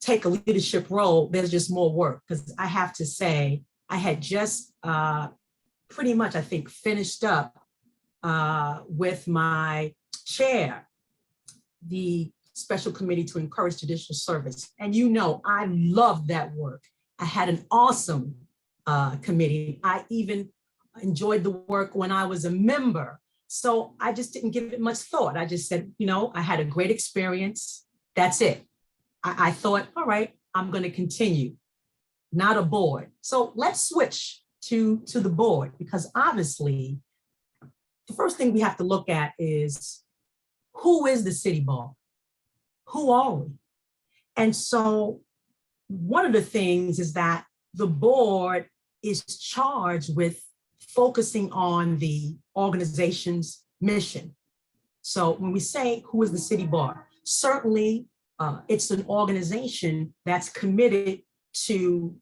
S6: take a leadership role, there's just more work. Because I have to say, I had just pretty much, I think, finished up with my chair, the special committee to encourage judicial service. And you know, I loved that work. I had an awesome committee. I even enjoyed the work when I was a member. So I just didn't give it much thought. I just said, you know, I had a great experience. That's it. I thought, all right, I'm going to continue, not a board. So let's switch to the board, because obviously the first thing we have to look at is, who is the city bar? Who are we? And so one of the things is that the board is charged with focusing on the organization's mission. So when we say, who is the city bar? Certainly it's an organization that's committed to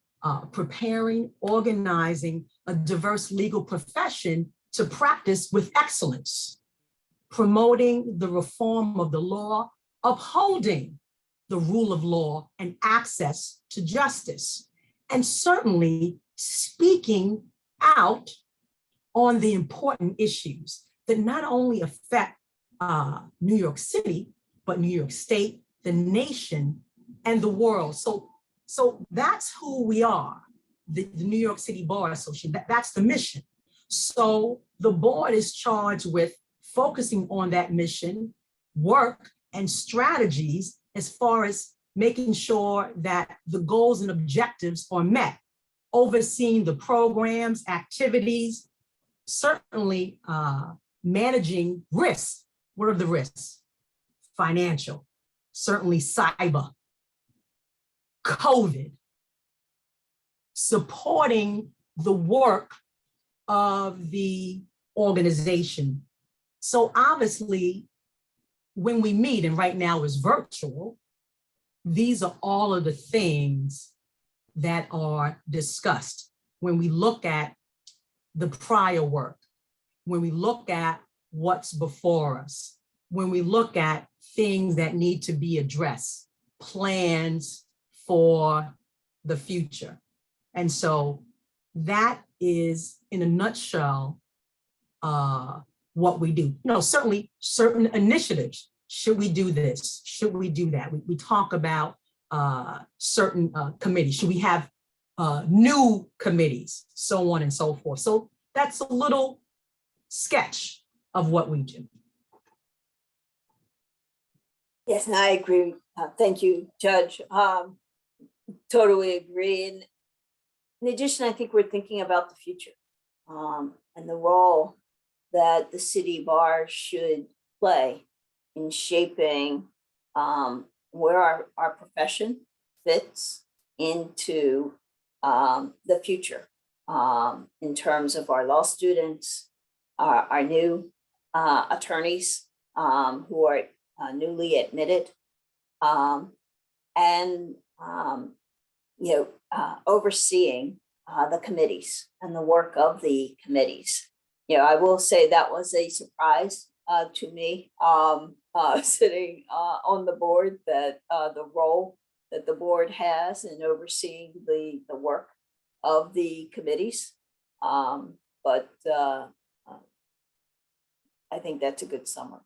S6: preparing, organizing a diverse legal profession to practice with excellence, promoting the reform of the law, upholding the rule of law and access to justice, and certainly speaking out on the important issues that not only affect New York City, but New York State, the nation, and the world. So that's who we are, the New York City Bar Association. That's the mission. So the board is charged with focusing on that mission, work, and strategies as far as making sure that the goals and objectives are met, overseeing the programs, activities, certainly managing risks. What are the risks? Financial, certainly cyber, COVID, supporting the work of the organization. So obviously, when we meet, and right now is virtual, these are all of the things that are discussed when we look at the prior work, when we look at what's before us, when we look at things that need to be addressed, plans for the future. And so that is, in a nutshell, what we do. You know, certainly certain initiatives. Should we do this? Should we do that? We talk about certain committees. Should we have new committees? So on and so forth. So that's a little sketch of what we do.
S4: Yes, and I agree. Thank you, Judge. Totally agree. And in addition, I think we're thinking about the future and the role that the city bar should play in shaping where our profession fits into the future in terms of our law students, our new attorneys who are newly admitted, and overseeing the committees and the work of the committees. You know, I will say that was a surprise to me, sitting on the board, that the role that the board has in overseeing the work of the committees. But I think that's a good summary.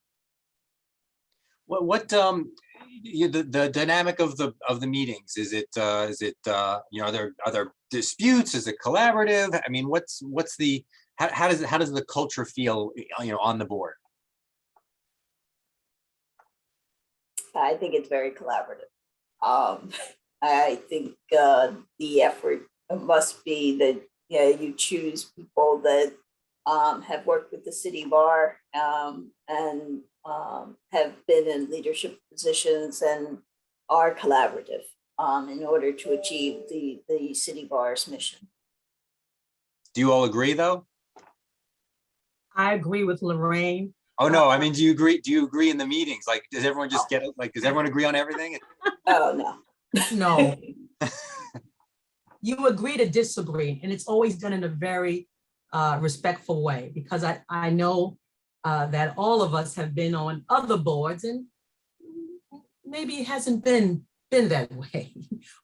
S2: What the dynamic of the meetings, is it are there disputes? Is it collaborative? I mean, what's the how does the culture feel, on the board?
S4: I think it's very collaborative. I think the effort must be that you choose people that have worked with the city bar and have been in leadership positions and are collaborative in order to achieve the city bar's mission.
S2: Do you all agree, though?
S6: I agree with Laureen.
S2: Oh no, I mean, do you agree in the meetings? Like, does everyone just get it? Like, does everyone agree on everything?
S4: Oh, no.
S6: No. You agree to disagree, and it's always done in a very respectful way, because I know that all of us have been on other boards, and maybe it hasn't been that way.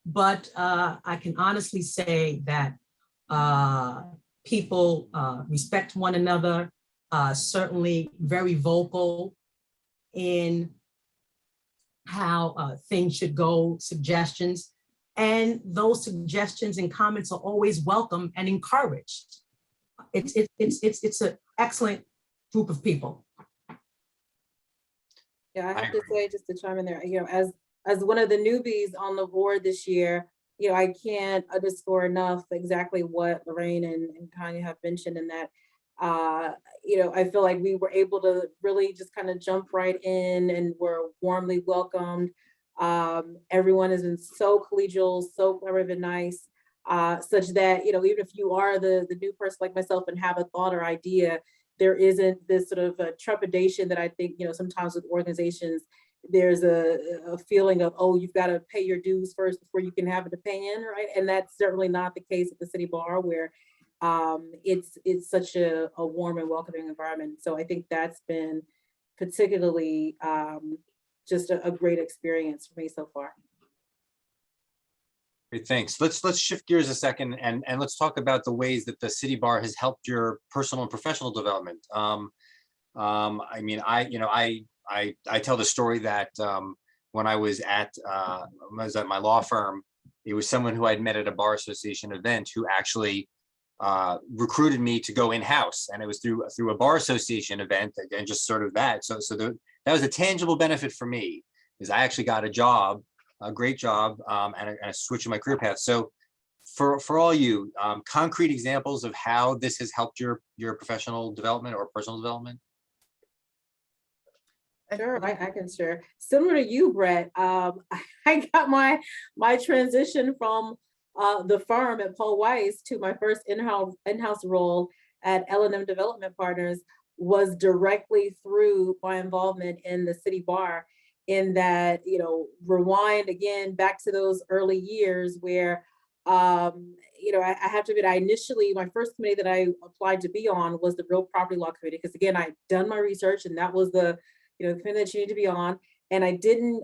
S6: But I can honestly say that people respect one another. certainly very vocal in how things should go, suggestions. And those suggestions and comments are always welcome and encouraged. It's an excellent group of people.
S3: Yeah, I
S2: I
S3: have to
S2: agree.
S3: say, just to chime in there, as one of the newbies on the board this year, I can't underscore enough exactly what Laureen and Tanya have mentioned in that, I feel like we were able to really just kind of jump right in and were warmly welcomed. Everyone has been so collegial, so collaborative and nice, such that, even if you are the new person like myself and have a thought or idea, there isn't this sort of trepidation that I think, sometimes with organizations, there's a feeling of, oh, you've got to pay your dues first before you can have an opinion, right? And that's certainly not the case at the city bar, where it's such a warm and welcoming environment. So I think that's been particularly just a great experience for me so far.
S2: Great, thanks. Let's shift gears a second and let's talk about the ways that the city bar has helped your personal and professional development. I mean, I tell the story that when I was at my law firm, it was someone who I'd met at a bar association event who actually recruited me to go in-house, and it was through a bar association event, and just sort of that. So that was a tangible benefit for me, is I actually got a job, a great job, and a switch in my career path. So for all you, concrete examples of how this has helped your professional development or personal development?
S3: Sure, I can share. Similar to you, Bret, I got my transition from the firm at Paul Weiss to my first in-house role at L&M Development Partners was directly through my involvement in the city bar. In that, rewind again back to those early years where, I have to admit, my first committee that I applied to be on was the Real Property Law Committee, because again, I'd done my research and that was the committee that you need to be on. And I didn't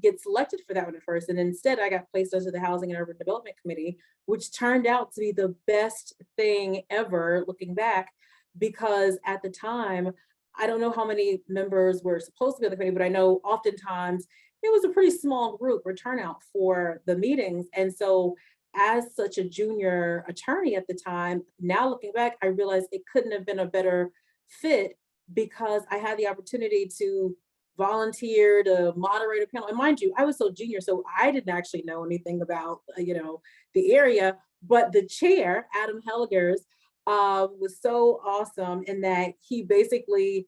S3: get selected for that one at first. And instead I got placed under the Housing and Urban Development Committee, which turned out to be the best thing ever looking back, because at the time, I don't know how many members were supposed to be on the committee, but I know oftentimes it was a pretty small group or turnout for the meetings. And so as such a junior attorney at the time, now looking back, I realized it couldn't have been a better fit, because I had the opportunity to volunteer to moderate a panel. And mind you, I was so junior, so I didn't actually know anything about, the area, but the chair, Adam Helligers, was so awesome in that he basically,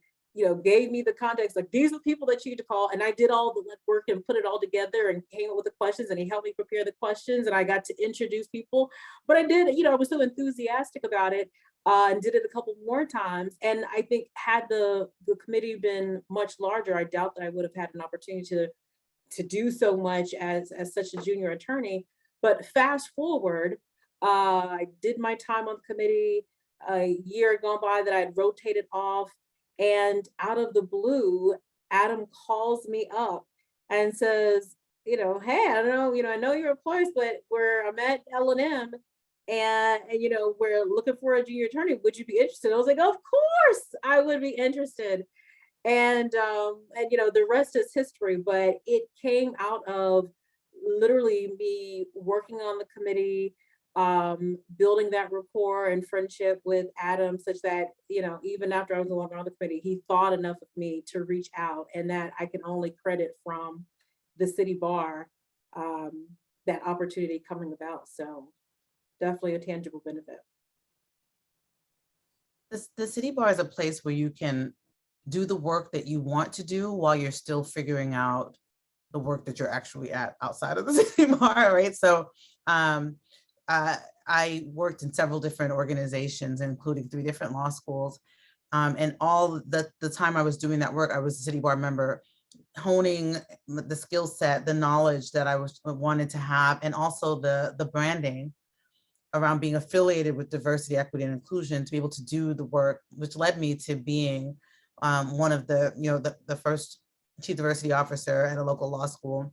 S3: gave me the context, like, these are people that you need to call. And I did all the work and put it all together and came up with the questions, and he helped me prepare the questions, and I got to introduce people. But I did, I was so enthusiastic about it, and did it a couple more times. And I think had the committee been much larger, I doubt that I would have had an opportunity to do so much as such a junior attorney. But fast forward, I did my time on the committee, a year had gone by that I'd rotated off, and out of the blue, Adam calls me up and says, hey, I don't know, I know you're employees, but I'm at L&M, and we're looking for a junior attorney. Would you be interested? I was like, of course I would be interested. And the rest is history, but it came out of literally me working on the committee, building that rapport and friendship with Adam, such that, even after I was no longer on the committee, he thought enough of me to reach out, and that I can only credit from the city bar, that opportunity coming about. So definitely a tangible benefit.
S5: The city bar is a place where you can do the work that you want to do while you're still figuring out the work that you're actually at outside of the city bar, right? So I worked in several different organizations, including 3 different law schools. And all the time I was doing that work, I was a city bar member, honing the skill set, the knowledge that I wanted to have, and also the branding around being affiliated with diversity, equity, and inclusion to be able to do the work, which led me to being one of the first chief diversity officer at a local law school,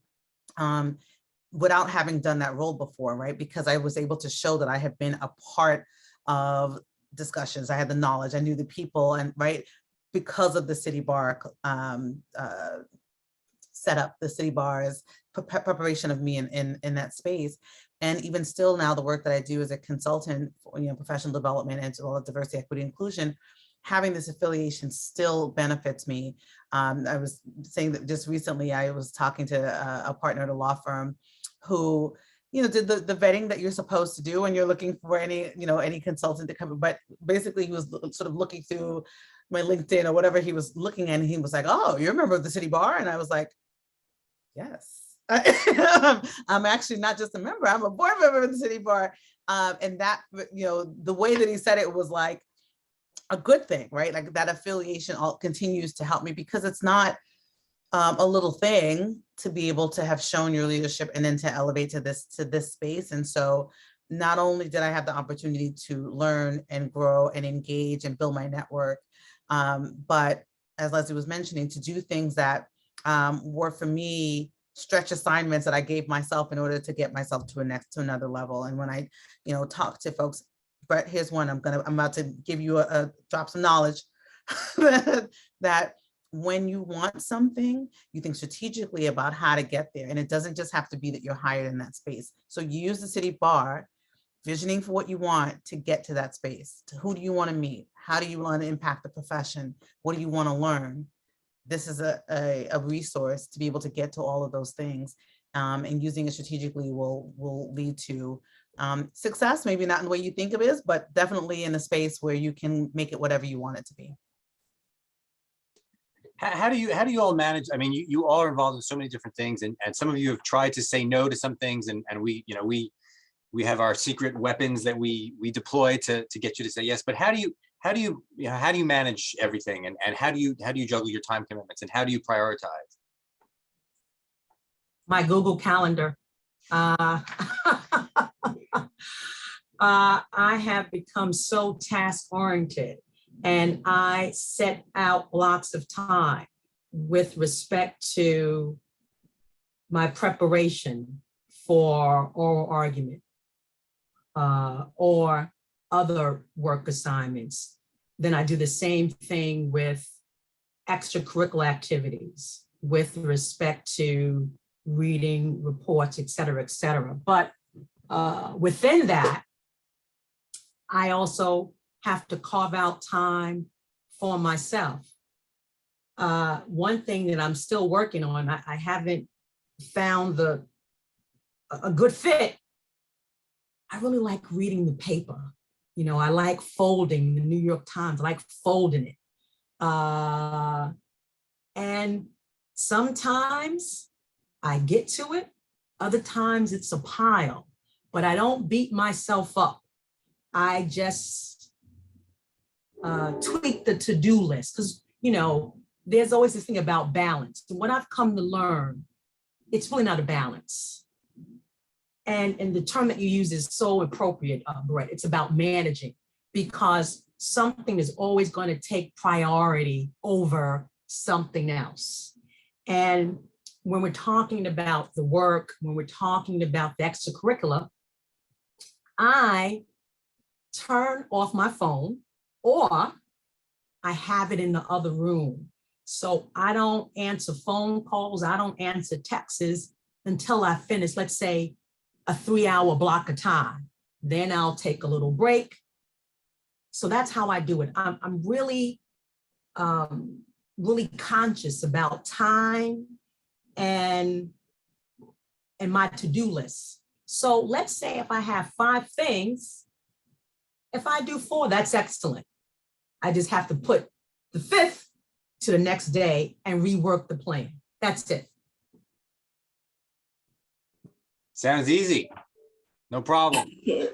S5: without having done that role before, right? Because I was able to show that I have been a part of discussions. I had the knowledge. I knew the people, and right because of the city bar set up, the city bar's preparation of me in that space. And even still now, the work that I do as a consultant for, professional development and all of diversity, equity, inclusion, having this affiliation still benefits me. I was saying that just recently I was talking to a partner at a law firm who, did the vetting that you're supposed to do when you're looking for any consultant to come, but basically he was sort of looking through my LinkedIn or whatever he was looking at, and he was like, "Oh, you're a member of the city bar?" And I was like, "Yes." I'm actually not just a member, I'm a board member of the city bar. And that, the way that he said it was like a good thing, right? Like that affiliation all continues to help me, because it's not a little thing to be able to have shown your leadership and then to elevate to this space. And so not only did I have the opportunity to learn and grow and engage and build my network, but as Leslie was mentioning, to do things that were for me stretch assignments that I gave myself in order to get myself to another level. And when I, talk to folks, Bret, here's one, I'm about to give you a drop some knowledge that when you want something, you think strategically about how to get there. And it doesn't just have to be that you're hired in that space. So you use the city bar, visioning for what you want to get to that space. To who do you want to meet? How do you want to impact the profession? What do you want to learn? This is a resource to be able to get to all of those things, and using it strategically will lead to success, maybe not in the way you think it is, but definitely in a space where you can make it whatever you want it to be.
S2: How do you all manage? I mean, you all are involved in so many different things, and some of you have tried to say no to some things, and we have our secret weapons that we deploy to get you to say yes. But how do you manage everything, and how do you juggle your time commitments, and how do you prioritize?
S6: My Google Calendar. I have become so task-oriented, and I set out blocks of time with respect to my preparation for oral argument or other work assignments. Then I do the same thing with extracurricular activities with respect to reading reports, et cetera, et cetera. But within that, I also have to carve out time for myself. One thing that I'm still working on, I haven't found a good fit. I really like reading the paper. I like folding the New York Times. I like folding it. And sometimes I get to it. Other times it's a pile, but I don't beat myself up. I just tweak the to-do list, because, there's always this thing about balance. And what I've come to learn, it's really not a balance. And the term that you use is so appropriate, Bret. It's about managing, because something is always going to take priority over something else. And when we're talking about the work, when we're talking about the extracurricular, I turn off my phone, or I have it in the other room. So I don't answer phone calls, I don't answer texts until I finish, let's say, a 3-hour block of time. Then I'll take a little break. So that's how I do it. I'm really, really conscious about time and my to-do list. So let's say if I have 5 things, if I do 4, that's excellent. I just have to put the 5th to the next day and rework the plan. That's it.
S2: Sounds easy. No problem.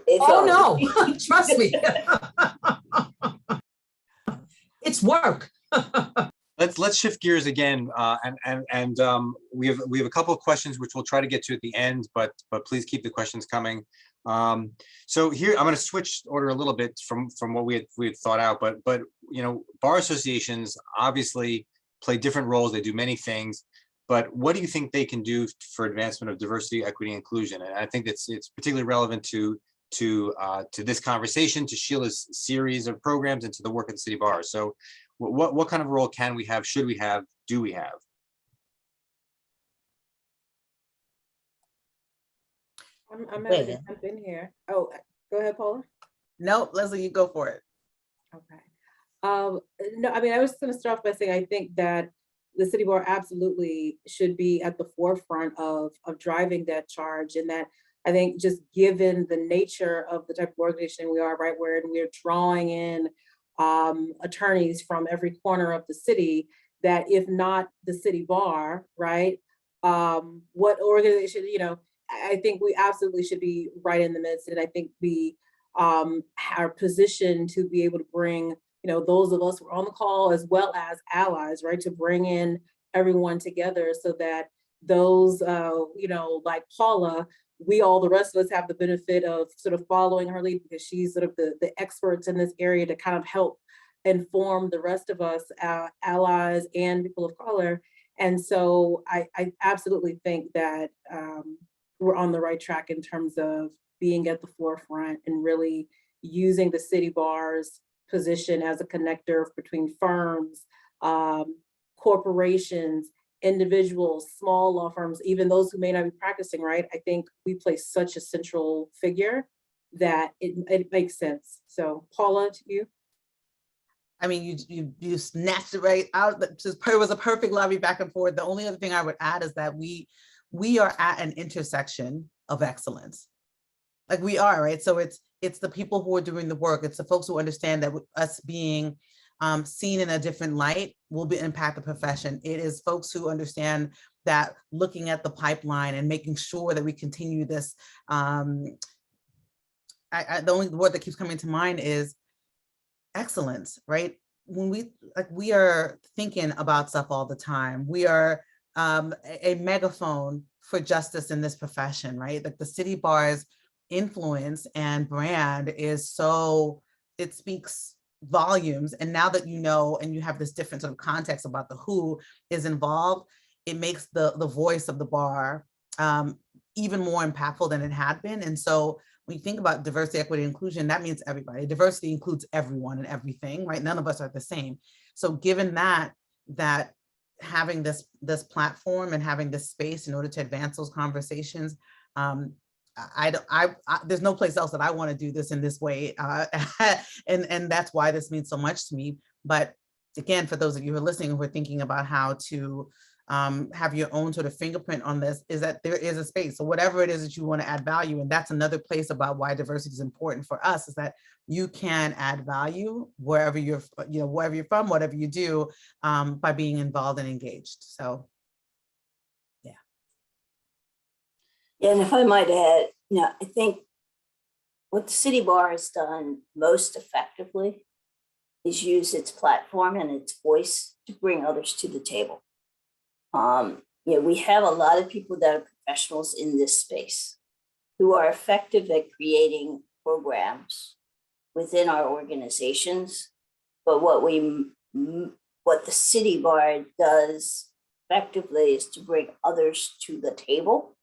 S6: Oh, no, trust me. It's work.
S2: Let's shift gears again, and we have a couple of questions which we'll try to get to at the end, but please keep the questions coming. So here I'm going to switch order a little bit from what we had thought out, but bar associations obviously play different roles. They do many things, but what do you think they can do for advancement of diversity, equity, inclusion? And I think it's particularly relevant to to this conversation, to Sheila's series of programs, and to the work of the city bar. So what kind of role can we have, should we have, do we have?
S3: I'm happy to jump in here. Oh, go ahead, Paula.
S5: No, Leslie, you go for it.
S3: Okay. No, I mean, I was going to start off by saying I think that the city board absolutely should be at the forefront of driving that charge, and that I think just given the nature of the type of organization we are, right, where we're drawing in attorneys from every corner of the city, that if not the city bar, right, what organization, you know, I think we absolutely should be right in the midst, and I think we are positioned to be able to bring, you know, those of us who are on the call as well as allies, right, to bring in everyone together so that those, you know, like Paula, we all, the rest of us, have the benefit of sort of following her lead because she's sort of the experts in this area to kind of help inform the rest of us, allies and people of color. And so I absolutely think that we're on the right track in terms of being at the forefront and really using the city bar's position as a connector between firms, corporations, individuals, small law firms, even those who may not be practicing, right? I think we play such a central figure that it makes sense. So Paula, to you.
S5: I mean, you snatched it right out. It was a perfect lobby back and forth. The only other thing I would add is that we are at an intersection of excellence. Like we are, right? So it's the people who are doing the work. It's the folks who understand that us being seen in a different light will impact the profession. It is folks who understand that looking at the pipeline and making sure that we continue this. The only word that keeps coming to mind is excellence, right? When we are thinking about stuff all the time. We are a megaphone for justice in this profession, right? Like the city bar's influence and brand is so, it speaks volumes. And now that you know, and you have this different sort of context about the who is involved, it makes the voice of the bar even more impactful than it had been. And so when you think about diversity, equity, inclusion, that means everybody. Diversity includes everyone and everything, right? None of us are the same. So given that having this platform and having this space in order to advance those conversations, there's no place else that I want to do this in this way. And that's why this means so much to me. But again, for those of you who are listening, who are thinking about how to have your own sort of fingerprint on this, is that there is a space. So whatever it is that you want to add value, and that's another place about why diversity is important for us, is that you can add value wherever you're, wherever you're from, whatever you do, by being involved and engaged. So, yeah.
S4: And if I might add, I think what the city bar has done most effectively is use its platform and its voice to bring others to the table. We have a lot of people that are professionals in this space who are effective at creating programs within our organizations. But what the city bar does effectively is to bring others to the table,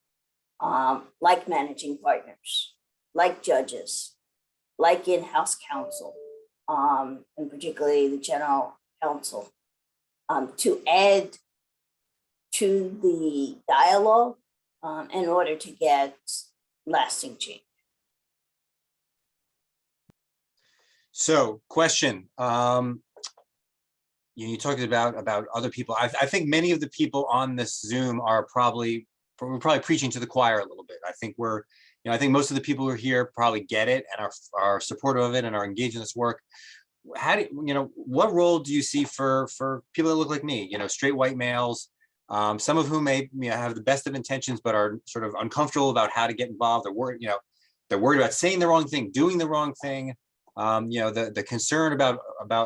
S4: like managing partners, like judges, like in-house counsel, and particularly the general counsel, to add to the dialogue in order to get lasting change.
S2: So, question. You talked about other people. I think many of the people on this Zoom are probably preaching to the choir a little bit. I think I think most of the people who are here probably get it and are supportive of it and are engaged in this work. How do what role do you see for people that look like me? Straight white males. Some of whom may have the best of intentions, but are sort of uncomfortable about how to get involved. They're worried about saying the wrong thing, doing the wrong thing. The concern about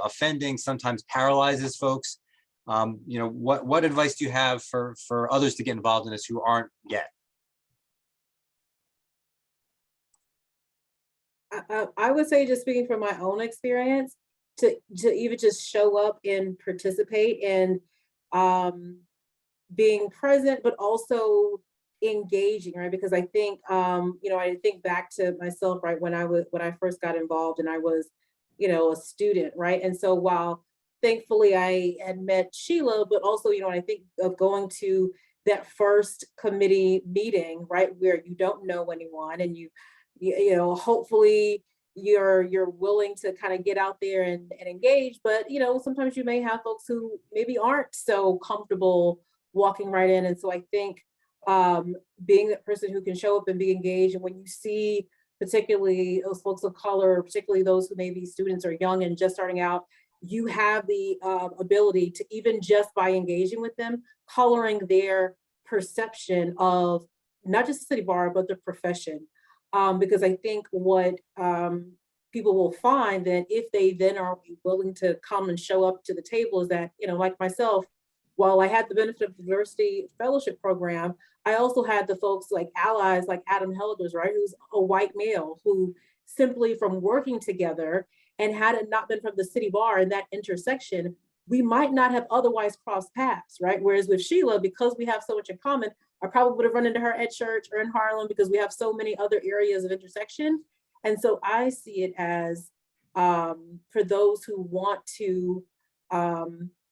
S2: offending sometimes paralyzes folks. What advice do you have for others to get involved in this who aren't yet?
S3: I would say, just speaking from my own experience, to even just show up and participate and being present, but also engaging, right? Because I think, I think back to myself, right, when I first got involved and I was, a student, right? And so while thankfully I had met Sheila, but also, I think of going to that first committee meeting, right, where you don't know anyone and hopefully you're willing to kind of get out there and engage, but sometimes you may have folks who maybe aren't so comfortable walking right in. And so I think being that person who can show up and be engaged, and when you see particularly those folks of color, particularly those who may be students or young and just starting out, you have the ability to, even just by engaging with them, coloring their perception of not just the city bar, but the profession. Because I think what people will find that if they then are willing to come and show up to the table is that, like myself, while I had the benefit of the diversity fellowship program, I also had the folks like allies like Adam Helders, right, who's a white male who simply from working together, and had it not been from the city bar in that intersection, we might not have otherwise crossed paths, right? Whereas with Sheila, because we have so much in common, I probably would have run into her at church or in Harlem because we have so many other areas of intersection. And so I see it as for those who want to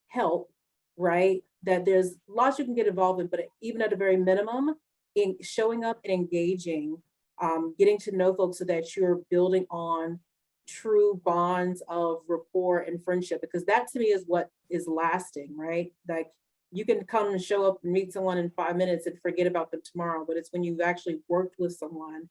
S3: help, right, that there's lots you can get involved in, but even at a very minimum, in showing up and engaging, getting to know folks so that you're building on true bonds of rapport and friendship, because that to me is what is lasting, right? Like you can come and show up and meet someone in 5 minutes and forget about them tomorrow, but it's when you've actually worked with someone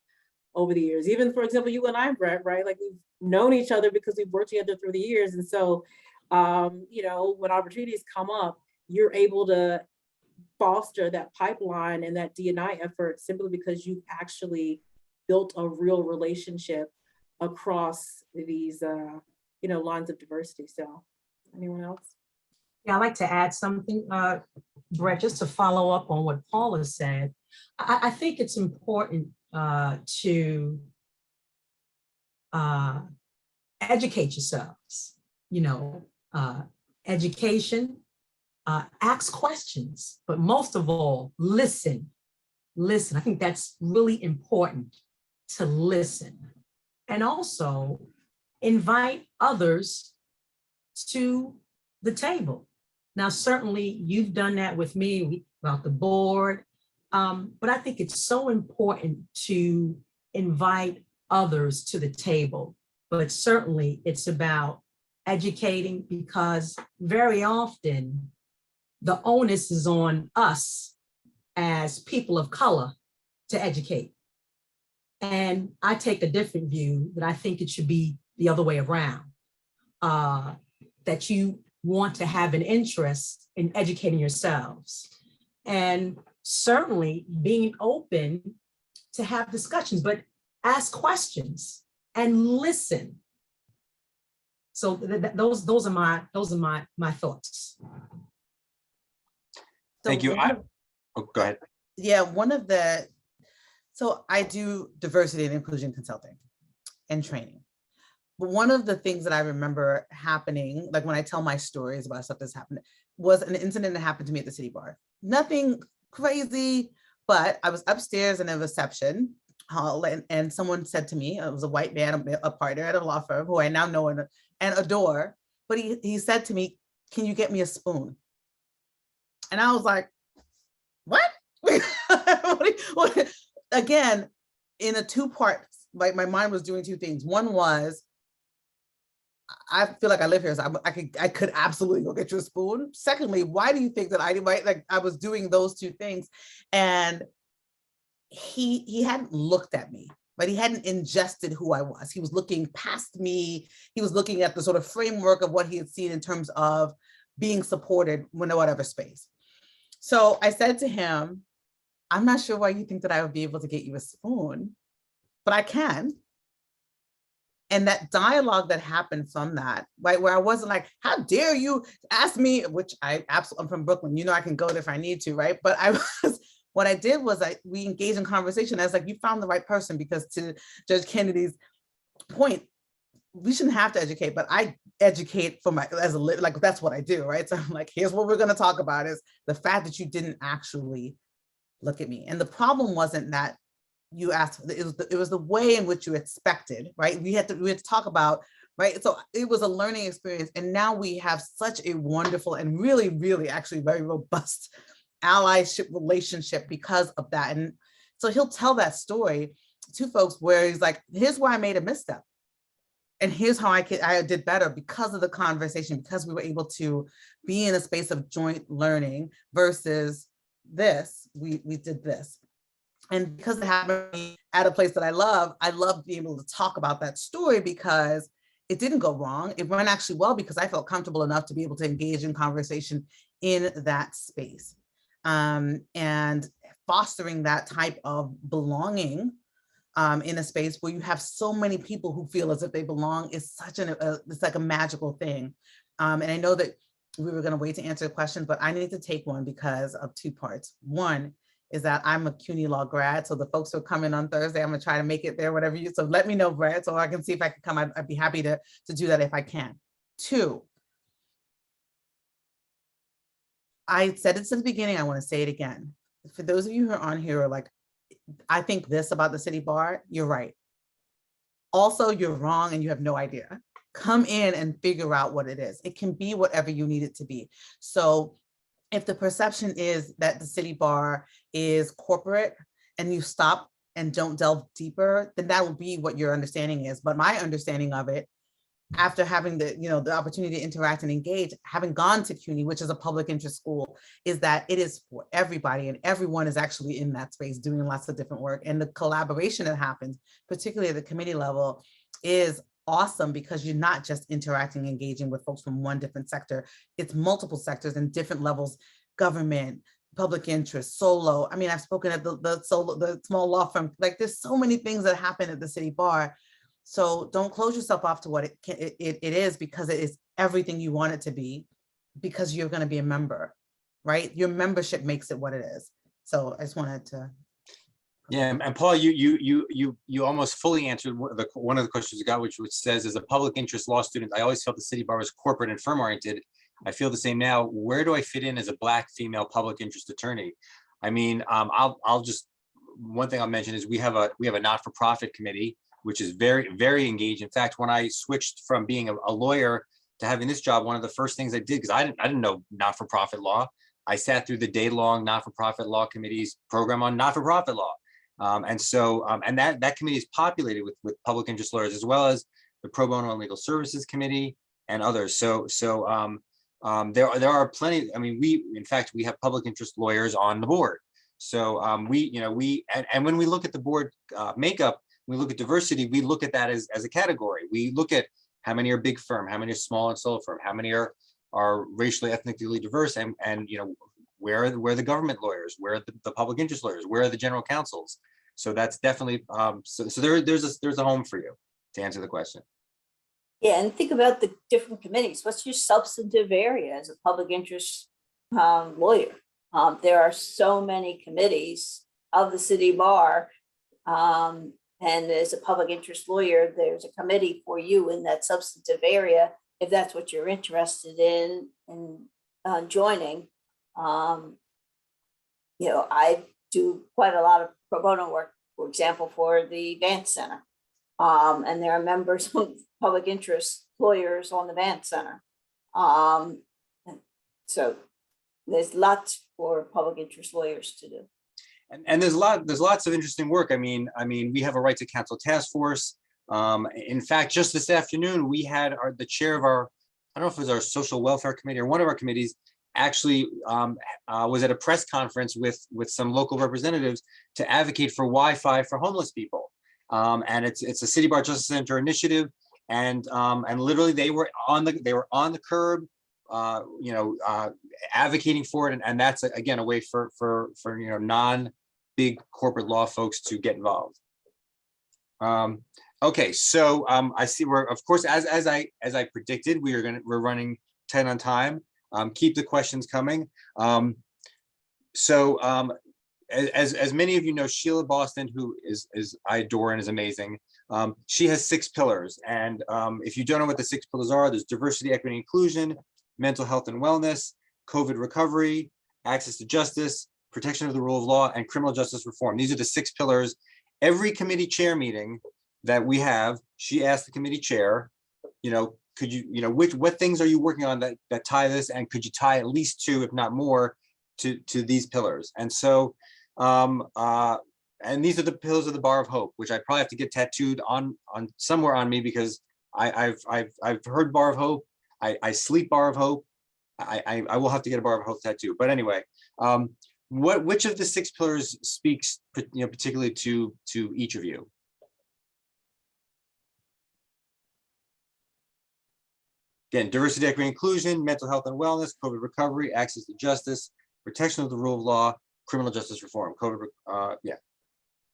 S3: over the years. Even, for example, you and I, Bret, right? Like we've known each other because we've worked together through the years. And so, when opportunities come up, you're able to foster that pipeline and that D&I effort simply because you've actually built a real relationship across these, lines of diversity. So anyone else?
S6: Yeah, I'd like to add something, Bret, just to follow up on what Paula said. I think it's important to educate yourselves, education, ask questions, but most of all, listen. I think that's really important, to listen. And also invite others to the table. Now, certainly you've done that with me about the board, but I think it's so important to invite others to the table. But certainly it's about educating, because very often the onus is on us as people of color to educate. And I take a different view, that I think it should be the other way around, that you want to have an interest in educating yourselves. And certainly being open to have discussions, but ask questions and listen. So those are my thoughts.
S2: Thank you. Go ahead.
S5: Yeah, so I do diversity and inclusion consulting and training. But one of the things that I remember happening, like when I tell my stories about stuff that's happened, was an incident that happened to me at the city bar. Nothing crazy, but I was upstairs in a reception hall, and someone said to me, it was a white man, a partner at a law firm who I now know and adore, but he said to me, "Can you get me a spoon?" And I was like, what? What? Again, in a two-part, like my mind was doing two things. One was, I feel like I live here, so I could absolutely go get you a spoon. Secondly, why do you think that I was doing those two things? And he hadn't looked at me, but he hadn't ingested who I was. He was looking past me. He was looking at the sort of framework of what he had seen in terms of being supported in whatever space. So I said to him, "I'm not sure why you think that I would be able to get you a spoon, but I can." And that dialogue that happened from that, right, where I wasn't like, "How dare you ask me," which I'm from Brooklyn, I can go there if I need to, right? But what I did was we engaged in conversation. I was like, "You found the right person," because to Judge Kennedy's point, we shouldn't have to educate, but I educate for that's what I do, right? So I'm like, here's what we're going to talk about, is the fact that you didn't actually look at me. And the problem wasn't that you asked, it was the way in which you expected, right? We had to talk about, right? So it was a learning experience. And now we have such a wonderful and really, really actually very robust allyship relationship because of that. And so he'll tell that story to folks where he's like, here's where I made a misstep. And here's how I did better because of the conversation, because we were able to be in a space of joint learning versus this, we did this. And because it happened at a place that I love being able to talk about that story because it didn't go wrong. It went actually well because I felt comfortable enough to be able to engage in conversation in that space. And fostering that type of belonging in a space where you have so many people who feel as if they belong is such it's like a magical thing. And I know that we were going to wait to answer the question, but I need to take one because of two parts. One is that I'm a CUNY Law grad. So the folks who are coming on Thursday, I'm going to try to make it there, whatever you, so let me know, Bret, so I can see if I can come. I'd be happy to do that if I can. Two, I said it since the beginning, I want to say it again. For those of you who are on here are like, I think this about the city bar, you're right. Also, you're wrong and you have no idea. Come in and figure out what it is. It can be whatever you need it to be. So if the perception is that the city bar is corporate and you stop and don't delve deeper, then that will be what your understanding is. But my understanding of it, after having the opportunity to interact and engage, having gone to CUNY, which is a public interest school, is that it is for everybody and everyone is actually in that space doing lots of different work. And the collaboration that happens, particularly at the committee level, is awesome because you're not just interacting, engaging with folks from one different sector. It's multiple sectors and different levels, government, public interest, solo. I mean, I've spoken at the small law firm, like there's so many things that happen at the city bar. So don't close yourself off to what it is, because it is everything you want it to be, because you're going to be a member, right? Your membership makes it what it is. So I just wanted to.
S2: Yeah, and Paul, you almost fully answered one of the questions you got, which says, as a public interest law student, I always felt the city bar was corporate and firm oriented. I feel the same now. Where do I fit in as a Black female public interest attorney? I mean, I'll just, one thing I'll mention is we have a not-for-profit committee, which is very, very engaged. In fact, when I switched from being a lawyer to having this job, one of the first things I did, because I didn't know not-for-profit law, I sat through the day-long not-for-profit law committee's program on not-for-profit law. And that committee is populated with public interest lawyers, as well as the Pro Bono and Legal Services Committee and others. So there are plenty. I mean, in fact, we have public interest lawyers on the board. So and when we look at the board makeup, we look at diversity, we look at that as a category. We look at how many are big firm, how many are small and solo firm, how many are racially, ethnically diverse, and where are the government lawyers, where are the public interest lawyers, where are the general counsels. So that's definitely there's a home for you, to answer the question.
S4: Yeah, and think about the different committees. What's your substantive area as a public interest lawyer? There are so many committees of the city bar. And as a public interest lawyer, there's a committee for you in that substantive area, if that's what you're interested in joining. I do quite a lot of pro bono work, for example, for the Vance Center. And there are members of public interest lawyers on the Vance Center. So there's lots for public interest lawyers to do.
S2: And there's lots of interesting work. I mean, we have a right to counsel task force. In fact, just this afternoon, we had the chair of I don't know if it was our social welfare committee or one of our committees, actually was at a press conference with some local representatives to advocate for Wi-Fi for homeless people. And it's a City Bar Justice Center initiative, and literally they were on the curb, advocating for it, and that's again a way for non-big corporate law folks to get involved. Okay, so I see we're, of course, as I predicted, we're running 10 on time. Keep the questions coming. As many of you know, Sheila Boston, who is I adore and is amazing. She has 6 pillars, and if you don't know what the 6 pillars are, there's diversity, equity, inclusion, mental health and wellness, COVID recovery, access to justice, protection of the rule of law, and criminal justice reform. These are the 6 pillars. Every committee chair meeting that we have, she asked the committee chair, could you, what things are you working on that tie this, and could you tie at least 2, if not more, to these pillars? And so, and these are the pillars of the Bar of Hope, which I probably have to get tattooed on somewhere on me, because I've heard Bar of Hope. I sleep Bar of Hope. I will have to get a Bar of Hope tattoo. But anyway, which of the 6 pillars speaks, particularly to each of you? Again, diversity, equity, inclusion, mental health and wellness, COVID recovery, access to justice, protection of the rule of law, criminal justice reform. Yeah.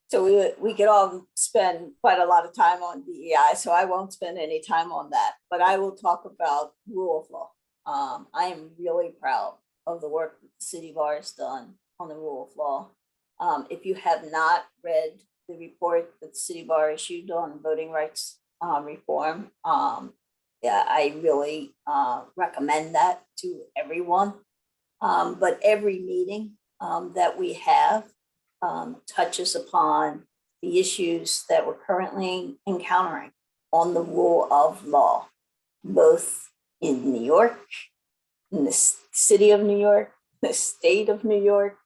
S4: So we could all spend quite a lot of time on DEI, so I won't spend any time on that, but I will talk about rule of law. I am really proud of the work that the City Bar has done on the rule of law. If you have not read the report that the City Bar issued on voting rights reform, yeah, I really recommend that to everyone. But every meeting that we have touches upon the issues that we're currently encountering on the rule of law, both in New York, in the city of New York, the state of New York,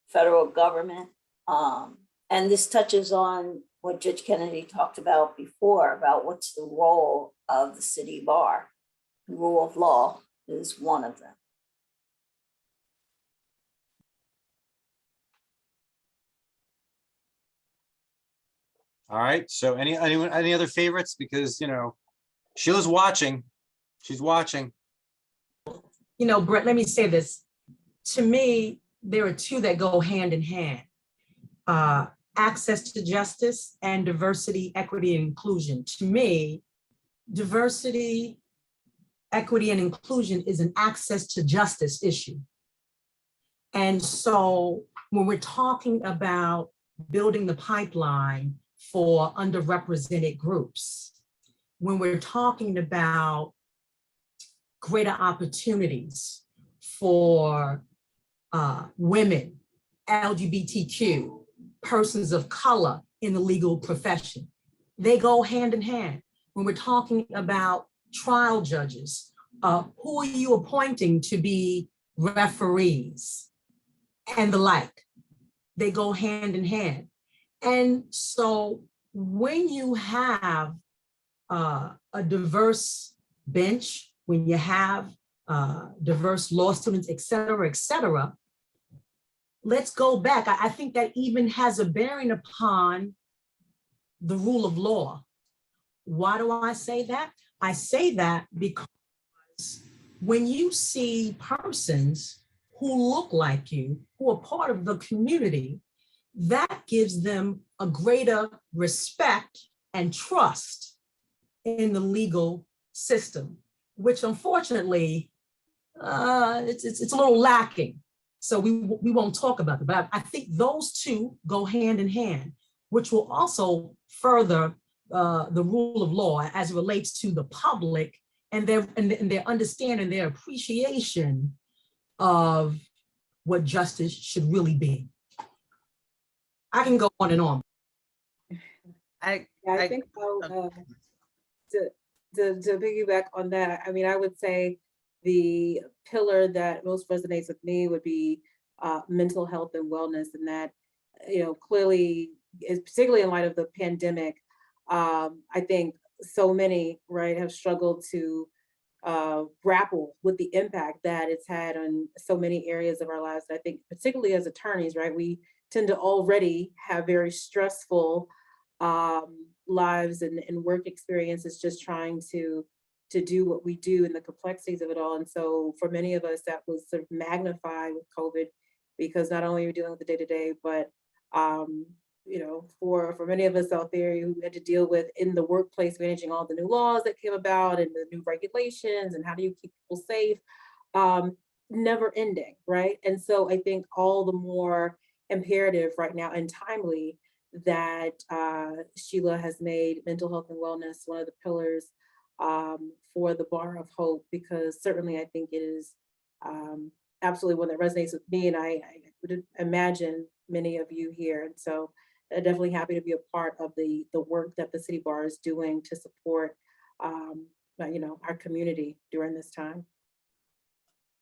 S4: federal government. And this touches on what Judge Kennedy talked about before, about what's the role of the city bar. The rule of law is one of them.
S2: All right. So any other favorites? Because Sheila's watching. She's watching.
S6: Bret, let me say this. To me, there are 2 that go hand in hand. Access to justice and diversity, equity, and inclusion. To me, diversity, equity, and inclusion is an access to justice issue. And so when we're talking about building the pipeline for underrepresented groups, when we're talking about greater opportunities for women, LGBTQ, persons of color in the legal profession, they go hand in hand. When we're talking about trial judges, who are you appointing to be referees and the like? They go hand in hand. And so when you have a diverse bench, when you have diverse law students, et cetera, let's go back. I think that even has a bearing upon the rule of law. Why do I say that? I say that because when you see persons who look like you, who are part of the community, that gives them a greater respect and trust in the legal system, which unfortunately, it's a little lacking. So we won't talk about it, but I think those 2 go hand in hand, which will also further the rule of law as it relates to the public and their understanding, their appreciation of what justice should really be. I can go on and on.
S3: I think to piggyback on that, I mean, I would say the pillar that most resonates with me would be mental health and wellness, and that, clearly is particularly in light of the pandemic. I think so many, right, have struggled to grapple with the impact that it's had on so many areas of our lives. I think particularly as attorneys, right, we tend to already have very stressful lives and work experiences, just trying to do what we do and the complexities of it all. And so for many of us, that was sort of magnified with COVID, because not only are we dealing with the day-to-day, but for many of us out there who had to deal with in the workplace, managing all the new laws that came about and the new regulations and how do you keep people safe, never ending, right? And so I think all the more imperative right now and timely that Sheila has made mental health and wellness one of the pillars for the Bar of Hope, because certainly I think it is absolutely one that resonates with me. And I would imagine many of you here. And so definitely happy to be a part of the work that the City Bar is doing to support, our community during this time.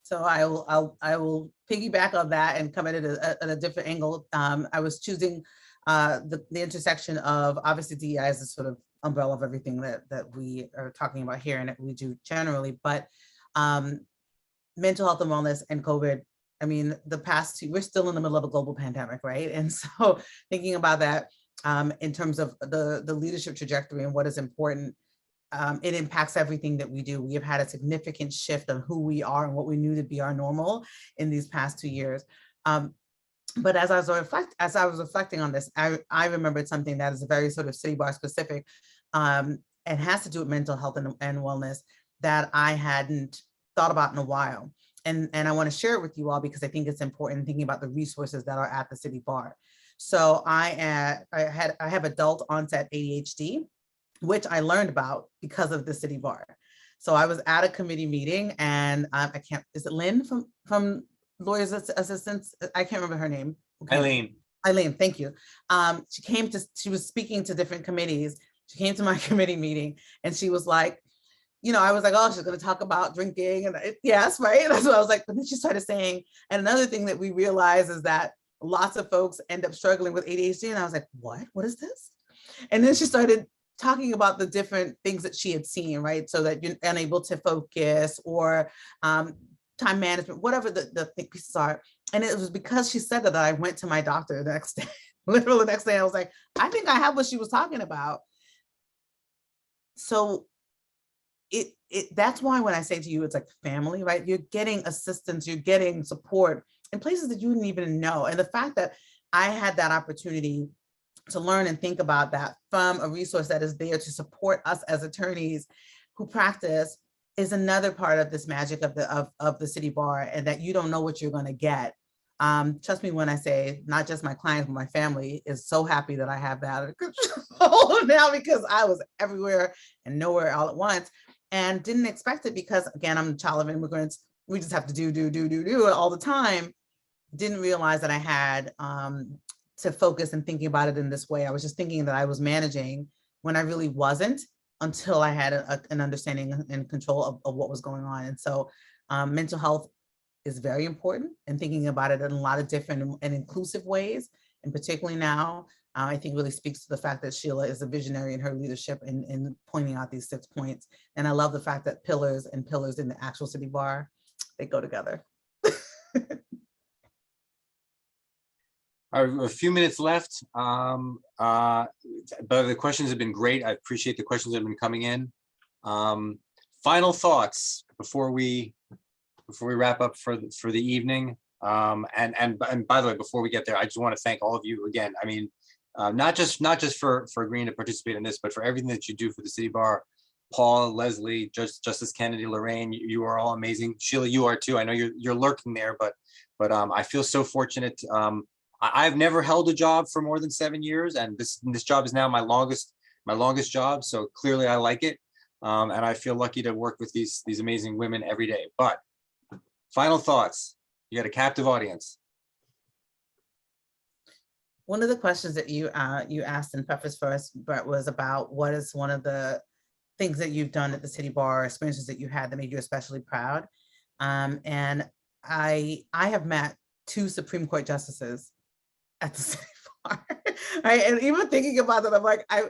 S5: So I will piggyback on that and come at it at a different angle. I was choosing the intersection of obviously DEI as a sort of umbrella of everything that we are talking about here and that we do generally, but mental health and wellness and COVID. I mean, we're still in the middle of a global pandemic, right? And so thinking about that in terms of the leadership trajectory and what is important, it impacts everything that we do. We have had a significant shift of who we are and what we knew to be our normal in these past 2 years. But as I was reflecting on this, I remembered something that is a very sort of City Bar specific and has to do with mental health and wellness that I hadn't thought about in a while. And I want to share it with you all because I think it's important thinking about the resources that are at the City Bar. So I have adult onset ADHD, which I learned about because of the City Bar. So I was at a committee meeting and is it Lynn from Lawyers Assistants? I can't remember her name. Okay. Eileen, thank you. She was speaking to different committees. She came to my committee meeting and she was like, I was like, oh, she's going to talk about drinking. And yes, right. And that's what I was like. But then she started saying, and another thing that we realize is that lots of folks end up struggling with ADHD. And I was like, what is this? And then she started talking about the different things that she had seen, right? So that you're unable to focus or time management, whatever the pieces are. And it was because she said that I went to my doctor the next day. Literally the next day, I was like, I think I have what she was talking about. So that's why when I say to you, it's like family, right? You're getting assistance, you're getting support in places that you didn't even know. And the fact that I had that opportunity to learn and think about that from a resource that is there to support us as attorneys who practice is another part of this magic of the City Bar, and that you don't know what you're going to get. Trust me when I say not just my clients, but my family is so happy that I have that under control now, because I was everywhere and nowhere all at once and didn't expect it because, again, I'm a child of immigrants. We just have to do it all the time. Didn't realize that I had to focus and thinking about it in this way. I was just thinking that I was managing when I really wasn't, until I had an understanding and control of what was going on. And so mental health is very important, and thinking about it in a lot of different and inclusive ways. And particularly now, I think really speaks to the fact that Sheila is a visionary in her leadership in pointing out these 6 points. And I love the fact that pillars in the actual City Bar, they go together.
S2: A few minutes left, but the questions have been great. I appreciate the questions that have been coming in. Final thoughts before we wrap up for the evening. And by the way, before we get there, I just want to thank all of you again. I mean, not just for agreeing to participate in this, but for everything that you do for the City Bar. Paul, Leslie, Justice Kennedy, Laureen, you are all amazing. Sheila, you are too. I know you're lurking there, but I feel so fortunate. I've never held a job for more than 7 years, and this job is now my longest job. So clearly I like it. And I feel lucky to work with these amazing women every day. But final thoughts, you got a captive audience.
S5: One of the questions that you asked in preface for us, Bret, was about what is one of the things that you've done at the City Bar, experiences that you had that made you especially proud. And I have met 2 Supreme Court justices at the City Bar, right? And even thinking about that, I'm like, I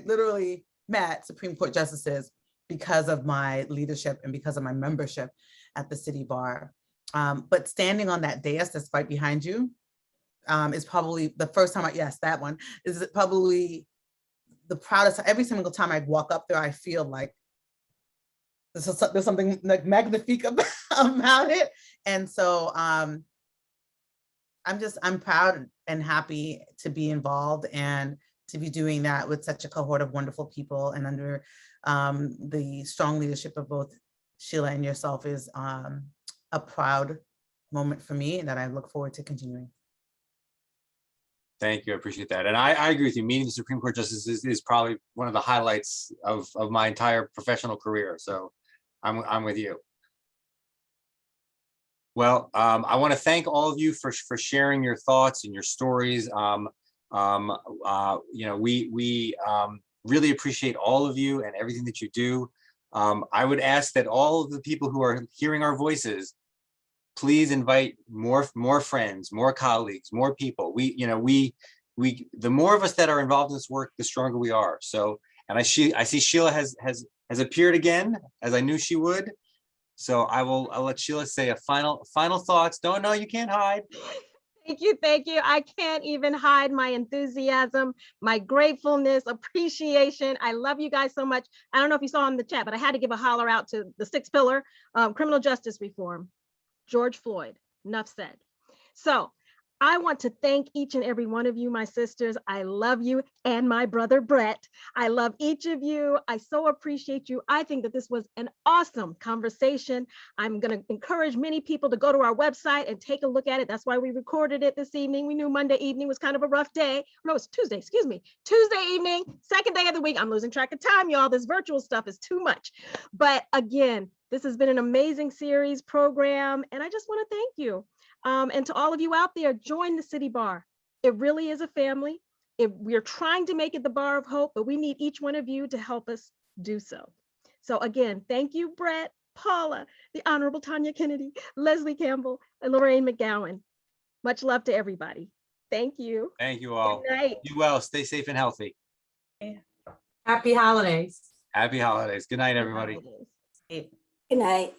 S5: literally met Supreme Court justices because of my leadership and because of my membership at the City Bar. But standing on that dais that's right behind you is probably the first time that one is probably the proudest. Every single time I walk up there, I feel like there's something like magnifique about it. And so I'm proud and happy to be involved and to be doing that with such a cohort of wonderful people, and under the strong leadership of both Sheila and yourself is a proud moment for me, and that I look forward to continuing.
S2: Thank you, I appreciate that. And I agree with you. Meeting the Supreme Court justices is probably one of the highlights of my entire professional career. So I'm with you. Well, I want to thank all of you for sharing your thoughts and your stories. We really appreciate all of you and everything that you do. I would ask that all of the people who are hearing our voices, please invite more friends, more colleagues, more people. The more of us that are involved in this work, the stronger we are. So, and I see Sheila has appeared again, as I knew she would. So I'll let Sheila say a final thoughts. No, you can't hide.
S1: Thank you, thank you. I can't even hide my enthusiasm, my gratefulness, appreciation. I love you guys so much. I don't know if you saw in the chat, but I had to give a holler out to the sixth pillar, criminal justice reform, George Floyd, enough said. So I want to thank each and every one of you, my sisters. I love you, and my brother Bret. I love each of you. I so appreciate you. I think that this was an awesome conversation. I'm going to encourage many people to go to our website and take a look at it. That's why we recorded it this evening. We knew Monday evening was kind of a rough day. No, it's Tuesday, excuse me. Tuesday evening, second day of the week. I'm losing track of time, y'all. This virtual stuff is too much. But again, this has been an amazing series program, and I just want to thank you. And to all of you out there, join the City Bar. It really is a family. We're trying to make it the bar of hope, but we need each one of you to help us do so. So again, thank you, Bret, Paula, the Honorable Tanya Kennedy, Leslie Campbell, and Laureen Mcgowan. Much love to everybody. Thank you.
S2: Thank you all.
S1: Good night.
S2: Be well. Stay safe and healthy.
S6: Happy holidays.
S2: Happy holidays. Good night, everybody.
S4: Good night.